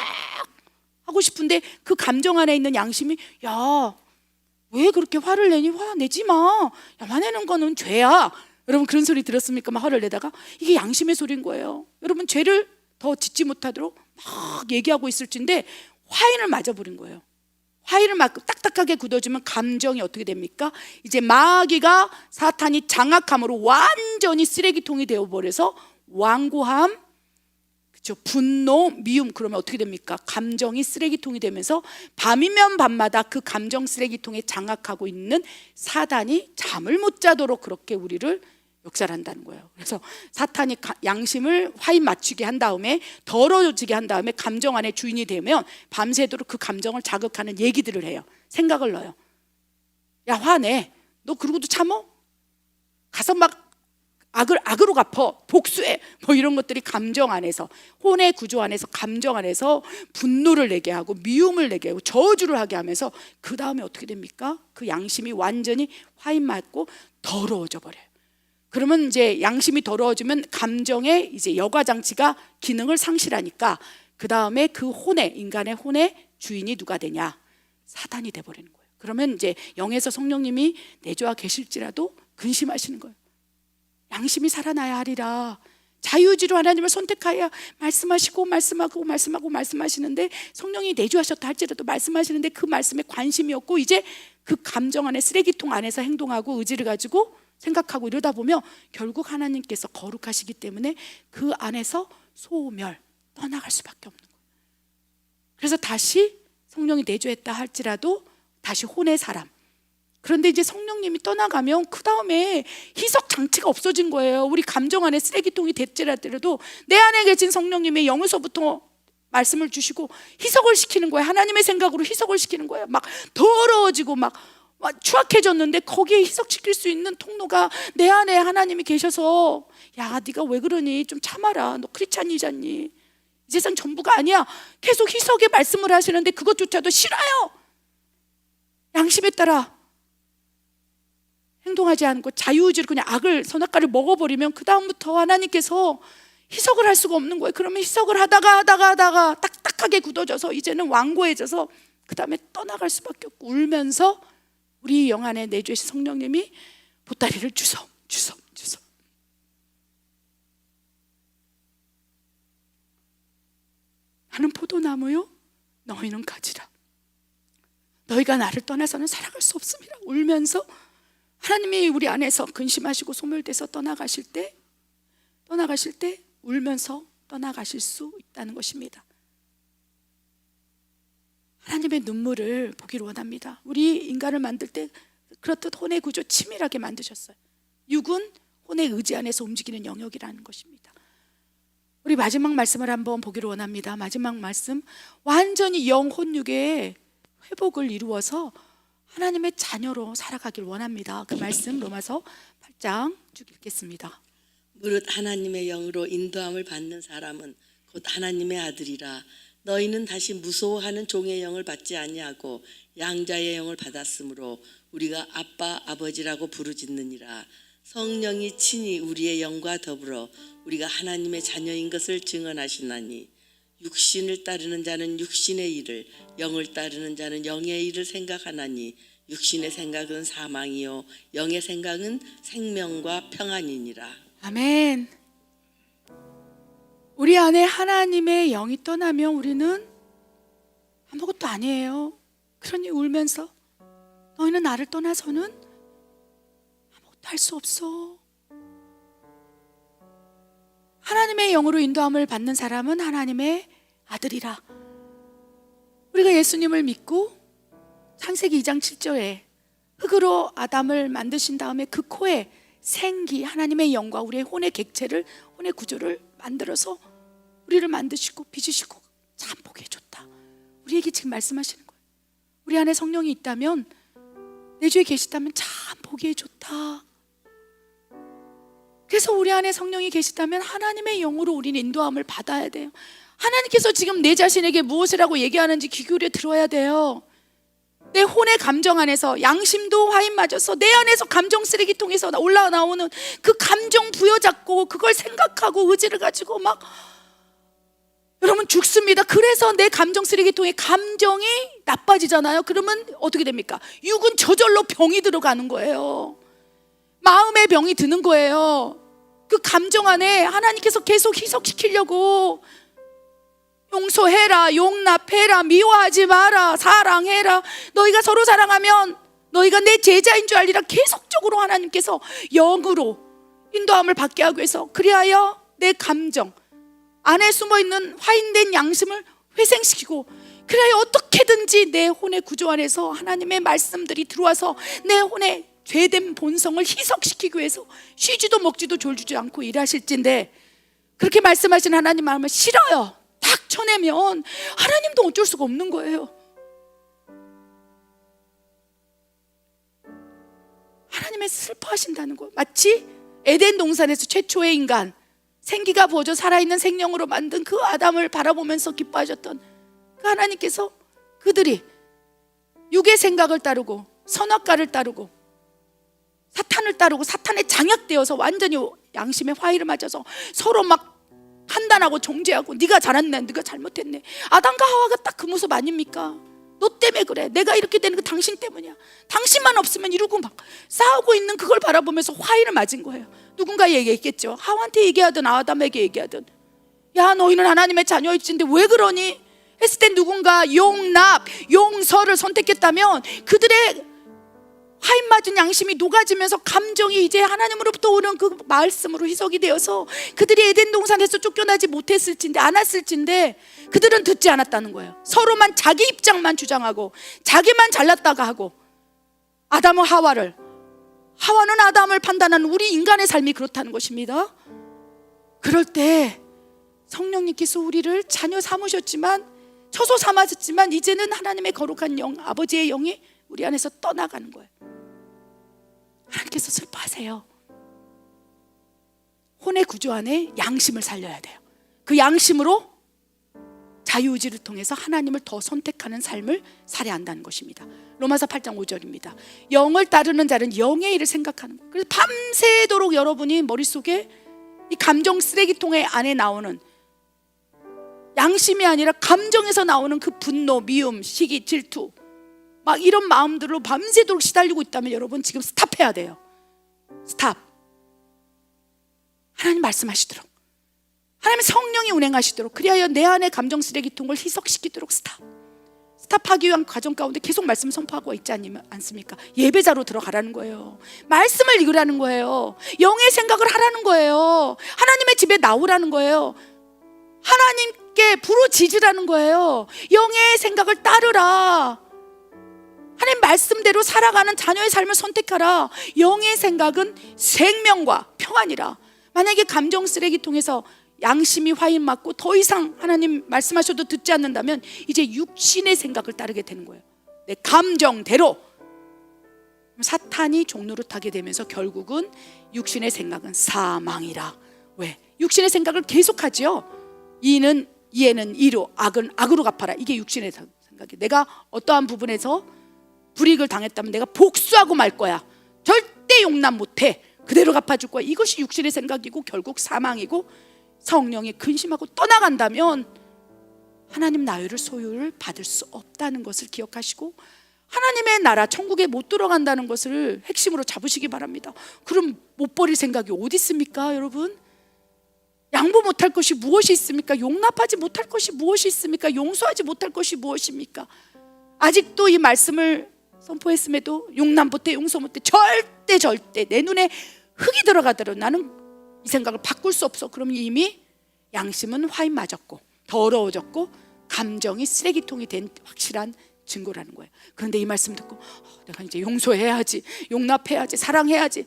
[SPEAKER 1] 하고 싶은데 그 감정 안에 있는 양심이 야 왜 그렇게 화를 내니? 화 내지 마. 야, 화내는 거는 죄야. 여러분 그런 소리 들었습니까? 막 화를 내다가 이게 양심의 소리인 거예요. 여러분 죄를 더 짓지 못하도록 막 얘기하고 있을진데 화인을 맞아버린 거예요. 화인을 맞고 딱딱하게 굳어지면 감정이 어떻게 됩니까? 이제 마귀가 사탄이 장악함으로 완전히 쓰레기통이 되어버려서 완고함, 그렇죠? 분노, 미움. 그러면 어떻게 됩니까? 감정이 쓰레기통이 되면서 밤이면 밤마다 그 감정 쓰레기통에 장악하고 있는 사단이 잠을 못 자도록 그렇게 우리를 역살한다는 거예요. 그래서 사탄이 양심을 화인 맞추게 한 다음에 더러워지게 한 다음에 감정 안에 주인이 되면 밤새도록 그 감정을 자극하는 얘기들을 해요. 생각을 넣어요. 야 화내. 너 그러고도 참어? 가서 막 악으로 갚어, 복수해, 뭐 이런 것들이 감정 안에서, 혼의 구조 안에서, 감정 안에서 분노를 내게 하고 미움을 내게 하고 저주를 하게 하면서 그 다음에 어떻게 됩니까? 그 양심이 완전히 화인 맞고 더러워져 버려요. 그러면 이제 양심이 더러워지면 감정의 이제 여과 장치가 기능을 상실하니까 그 다음에 그 혼의, 인간의 혼의 주인이 누가 되냐? 사단이 돼버리는 거예요. 그러면 이제 영에서 성령님이 내주와 계실지라도 근심하시는 거예요. 양심이 살아나야 하리라. 자유의지로 하나님을 선택하여 말씀하시고 말씀하시는데 성령이 내주하셨다 할지라도 말씀하시는데 그 말씀에 관심이 없고 이제 그 감정 안에 쓰레기통 안에서 행동하고 의지를 가지고 생각하고 이러다 보면 결국 하나님께서 거룩하시기 때문에 그 안에서 소멸, 떠나갈 수밖에 없는 거예요. 그래서 다시 성령이 내주했다 할지라도 다시 혼의 사람. 그런데 이제 성령님이 떠나가면 그 다음에 희석 장치가 없어진 거예요. 우리 감정 안에 쓰레기통이 됐지라도 내 안에 계신 성령님의 영에서부터 말씀을 주시고 희석을 시키는 거예요. 하나님의 생각으로 희석을 시키는 거예요. 막 더러워지고 막 추악해졌는데 거기에 희석시킬 수 있는 통로가 내 안에 하나님이 계셔서 야 네가 왜 그러니? 좀 참아라. 너 크리스찬이잖니. 이 세상 전부가 아니야. 계속 희석의 말씀을 하시는데 그것조차도 싫어요. 양심에 따라 행동하지 않고 자유의지로 그냥 악을 선악과를 먹어버리면 그 다음부터 하나님께서 희석을 할 수가 없는 거예요. 그러면 희석을 하다가 딱딱하게 굳어져서 이제는 완고해져서 그 다음에 떠나갈 수밖에 없고 울면서 우리 영 안에 내주신 성령님이 보따리를 주섬 나는 포도나무요 너희는 가지라. 너희가 나를 떠나서는 살아갈 수 없음이라. 울면서 하나님이 우리 안에서 근심하시고 소멸돼서 떠나가실 때 울면서 떠나가실 수 있다는 것입니다. 하나님의 눈물을 보기를 원합니다. 우리 인간을 만들 때 그렇듯 혼의 구조 치밀하게 만드셨어요. 육은 혼의 의지 안에서 움직이는 영역이라는 것입니다. 우리 마지막 말씀을 한번 보기를 원합니다. 마지막 말씀, 완전히 영혼 육의 회복을 이루어서 하나님의 자녀로 살아가길 원합니다. 그 말씀 로마서 8장 쭉 읽겠습니다.
[SPEAKER 2] 무릇 하나님의 영으로 인도함을 받는 사람은 곧 하나님의 아들이라. 너희는 다시 무서워하는 종의 영을 받지 아니하고 양자의 영을 받았으므로 우리가 아빠 아버지라고 부르짖느니라. 성령이 친히 우리의 영과 더불어 우리가 하나님의 자녀인 것을 증언하시나니 육신을 따르는 자는 육신의 일을, 영을 따르는 자는 영의 일을 생각하나니 육신의 생각은 사망이요 영의 생각은 생명과 평안이니라.
[SPEAKER 1] 아멘. 우리 안에 하나님의 영이 떠나면 우리는 아무것도 아니에요. 그러니 울면서 너희는 나를 떠나서는 아무것도 할 수 없어. 하나님의 영으로 인도함을 받는 사람은 하나님의 아들이라. 우리가 예수님을 믿고 창세기 2장 7절에 흙으로 아담을 만드신 다음에 그 코에 생기, 하나님의 영과 우리의 혼의 객체를, 혼의 구조를 만들어서 우리를 만드시고 빚으시고 참 보기에 좋다. 우리에게 지금 말씀하시는 거예요. 우리 안에 성령이 있다면, 내 주에 계시다면 참 보기에 좋다. 그래서 우리 안에 성령이 계시다면 하나님의 영으로 우리는 인도함을 받아야 돼요. 하나님께서 지금 내 자신에게 무엇을 하고 얘기하는지 귀 기울여 들어야 돼요. 내 혼의 감정 안에서 양심도 화인 맞아서 내 안에서 감정 쓰레기통에서 올라나오는 그 감정 부여잡고 그걸 생각하고 의지를 가지고 막 여러분 죽습니다. 그래서 내 감정 쓰레기통에 감정이 나빠지잖아요. 그러면 어떻게 됩니까? 육은 저절로 병이 들어가는 거예요. 마음의 병이 드는 거예요. 그 감정 안에 하나님께서 계속 희석시키려고 용서해라, 용납해라, 미워하지 마라, 사랑해라, 너희가 서로 사랑하면 너희가 내 제자인 줄 알리라. 계속적으로 하나님께서 영으로 인도함을 받게 하기 위해서 그리하여 내 감정 안에 숨어있는 화인된 양심을 회생시키고 그래야 어떻게든지 내 혼의 구조 안에서 하나님의 말씀들이 들어와서 내 혼의 죄된 본성을 희석시키기 위해서 쉬지도 먹지도 졸지도 않고 일하실진데 그렇게 말씀하신 하나님 마음을 싫어요. 딱 쳐내면 하나님도 어쩔 수가 없는 거예요. 하나님의 슬퍼하신다는 거예요. 마치 에덴 동산에서 최초의 인간 생기가 부어져 살아있는 생명으로 만든 그 아담을 바라보면서 기뻐하셨던 그 하나님께서 그들이 육의 생각을 따르고 선악과를 따르고 사탄을 따르고 사탄에 장약되어서 완전히 양심의 화의를 맞아서 서로 막 판단하고 정죄하고 네가 잘했네, 네가 잘못했네. 아담과 하와가 딱 그 모습 아닙니까? 너 때문에 그래, 내가 이렇게 되는 거 당신 때문이야, 당신만 없으면 이러고 막 싸우고 있는 그걸 바라보면서 화의를 맞은 거예요. 누군가 얘기했겠죠. 하와한테 얘기하든 아담에게 얘기하든 야 너희는 하나님의 자녀일진데 왜 그러니? 했을 때 누군가 용납, 용서를 선택했다면 그들의 화인 맞은 양심이 녹아지면서 감정이 이제 하나님으로부터 오는 그 말씀으로 희석이 되어서 그들이 에덴 동산에서 쫓겨나지 못했을진데 않았을진데 그들은 듣지 않았다는 거예요. 서로만 자기 입장만 주장하고 자기만 잘났다가 하고 아담은 하와를, 하와는 아담을 판단하는 우리 인간의 삶이 그렇다는 것입니다. 그럴 때 성령님께서 우리를 자녀 삼으셨지만 처소 삼았지만 이제는 하나님의 거룩한 영, 아버지의 영이 우리 안에서 떠나가는 거예요. 하나님께서 슬퍼하세요. 혼의 구조 안에 양심을 살려야 돼요. 그 양심으로 자유의지를 통해서 하나님을 더 선택하는 삶을 살아야 한다는 것입니다. 로마서 8장 5절입니다. 영을 따르는 자는 영의 일을 생각하는 거예요. 그래서 밤새도록 여러분이 머릿속에 이 감정 쓰레기통에 안에 나오는 양심이 아니라 감정에서 나오는 그 분노, 미움, 시기, 질투 막 이런 마음들로 밤새도록 시달리고 있다면 여러분 지금 스탑해야 돼요. 스탑. 하나님 말씀하시도록, 하나님의 성령이 운행하시도록, 그리하여 내 안의 감정 쓰레기통을 희석시키도록 스탑하기 위한 과정 가운데 계속 말씀 선포하고 있지 않습니까? 예배자로 들어가라는 거예요. 말씀을 읽으라는 거예요. 영의 생각을 하라는 거예요. 하나님의 집에 나오라는 거예요. 하나님께 부르짖으라는 거예요. 영의 생각을 따르라. 하나님 말씀대로 살아가는 자녀의 삶을 선택하라. 영의 생각은 생명과 평안이라. 만약에 감정 쓰레기통에서 양심이 화인 맞고 더 이상 하나님 말씀하셔도 듣지 않는다면 이제 육신의 생각을 따르게 되는 거예요. 내 감정대로. 사탄이 종노릇하게 되면서 결국은 육신의 생각은 사망이라. 왜? 육신의 생각을 계속하지요. 이는 이에는 이로, 악은 악으로 갚아라. 이게 육신의 생각이에요. 내가 어떠한 부분에서 불이익을 당했다면 내가 복수하고 말 거야. 절대 용납 못해. 그대로 갚아줄 거야. 이것이 육신의 생각이고 결국 사망이고, 성령이 근심하고 떠나간다면 하나님 나라를 소유를 받을 수 없다는 것을 기억하시고 하나님의 나라 천국에 못 들어간다는 것을 핵심으로 잡으시기 바랍니다. 그럼 못 버릴 생각이 어디 있습니까 여러분? 양보 못할 것이 무엇이 있습니까? 용납하지 못할 것이 무엇이 있습니까? 용서하지 못할 것이 무엇입니까? 아직도 이 말씀을 선포했음에도 용납 못해, 용서 못해, 절대 내 눈에 흙이 들어가더라도 나는 이 생각을 바꿀 수 없어. 그러면 이미 양심은 화인 맞았고 더러워졌고 감정이 쓰레기통이 된 확실한 증거라는 거예요. 그런데 이 말씀 듣고 내가 이제 용서해야지, 용납해야지, 사랑해야지,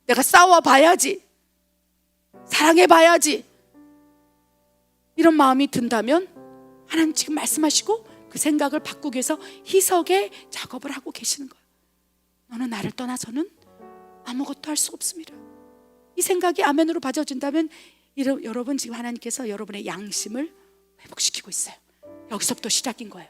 [SPEAKER 1] 내가 싸워봐야지, 사랑해봐야지, 이런 마음이 든다면 하나님 지금 말씀하시고 그 생각을 바꾸기 위해서 희석의 작업을 하고 계시는 거예요. 너는 나를 떠나서는 아무것도 할 수 없습니다. 이 생각이 아멘으로 받아준다면 여러분 지금 하나님께서 여러분의 양심을 회복시키고 있어요. 여기서부터 시작인 거예요.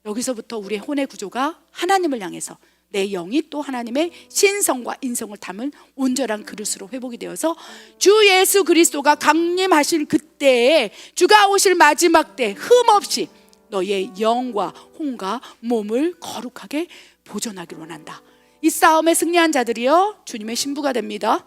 [SPEAKER 1] 여기서부터 우리의 혼의 구조가 하나님을 향해서 내 영이 또 하나님의 신성과 인성을 담은 온전한 그릇으로 회복이 되어서 주 예수 그리스도가 강림하실 그때에 주가 오실 마지막 때 흠없이 너의 영과 혼과 몸을 거룩하게 보존하기를 원한다. 이 싸움에 승리한 자들이요 주님의 신부가 됩니다.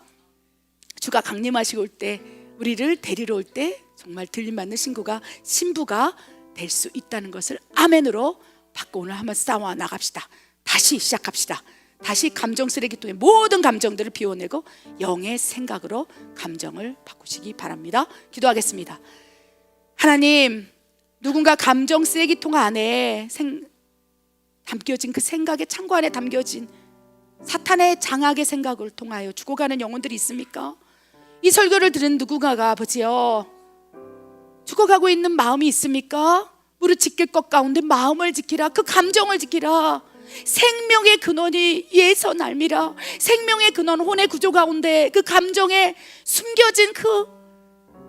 [SPEAKER 1] 주가 강림하시고 올 때, 우리를 데리러 올 때 정말 들림받는 신부가 될 수 있다는 것을 아멘으로 받고 오늘 한번 싸워 나갑시다. 다시 시작합시다. 다시 감정 쓰레기통에 모든 감정들을 비워내고 영의 생각으로 감정을 바꾸시기 바랍니다. 기도하겠습니다. 하나님, 누군가 감정 쓰레기통 안에 담겨진 그 생각의 창고 안에 담겨진 사탄의 장악의 생각을 통하여 죽어가는 영혼들이 있습니까? 이 설교를 들은 누군가가 아버지요 죽어가고 있는 마음이 있습니까? 무릇 지킬 것 가운데 마음을 지키라. 그 감정을 지키라. 생명의 근원이 예서 날미라. 생명의 근원 혼의 구조 가운데 그 감정에 숨겨진 그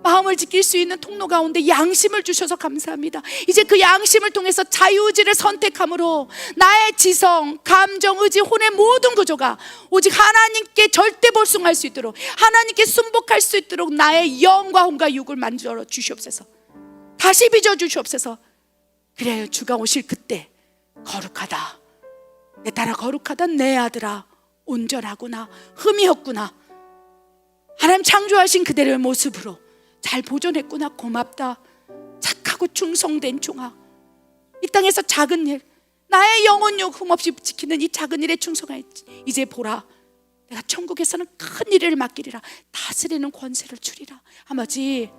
[SPEAKER 1] 마음을 지킬 수 있는 통로 가운데 양심을 주셔서 감사합니다. 이제 그 양심을 통해서 자유의지를 선택함으로 나의 지성, 감정, 의지, 혼의 모든 구조가 오직 하나님께 절대 볼숭할 수 있도록, 하나님께 순복할 수 있도록 나의 영과 혼과 육을 만들어 주시옵소서. 다시 빚어 주시옵소서. 그래요, 주가 오실 그때 거룩하다, 내 딸아 거룩하다, 내 아들아 온전하구나, 흠이 없구나, 하나님 창조하신 그대로의 모습으로 잘 보존했구나, 고맙다, 착하고 충성된 종아, 이 땅에서 작은 일, 나의 영혼육 흠없이 지키는 이 작은 일에 충성하였지. 이제 보라, 내가 천국에서는 큰 일을 맡기리라. 다스리는 권세를 주리라. 아버지,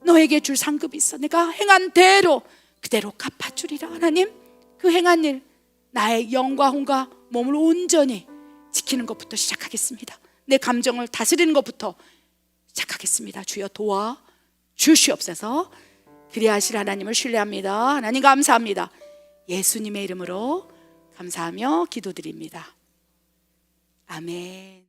[SPEAKER 1] 너에게 줄 상급이 있어. 내가 행한 대로 그대로 갚아주리라. 하나님, 그 행한 일, 나의 영과 혼과 몸을 온전히 지키는 것부터 시작하겠습니다. 내 감정을 다스리는 것부터 시작하겠습니다. 주여 도와 주시옵소서. 그리하실 하나님을 신뢰합니다. 하나님 감사합니다. 예수님의 이름으로 감사하며 기도드립니다. 아멘.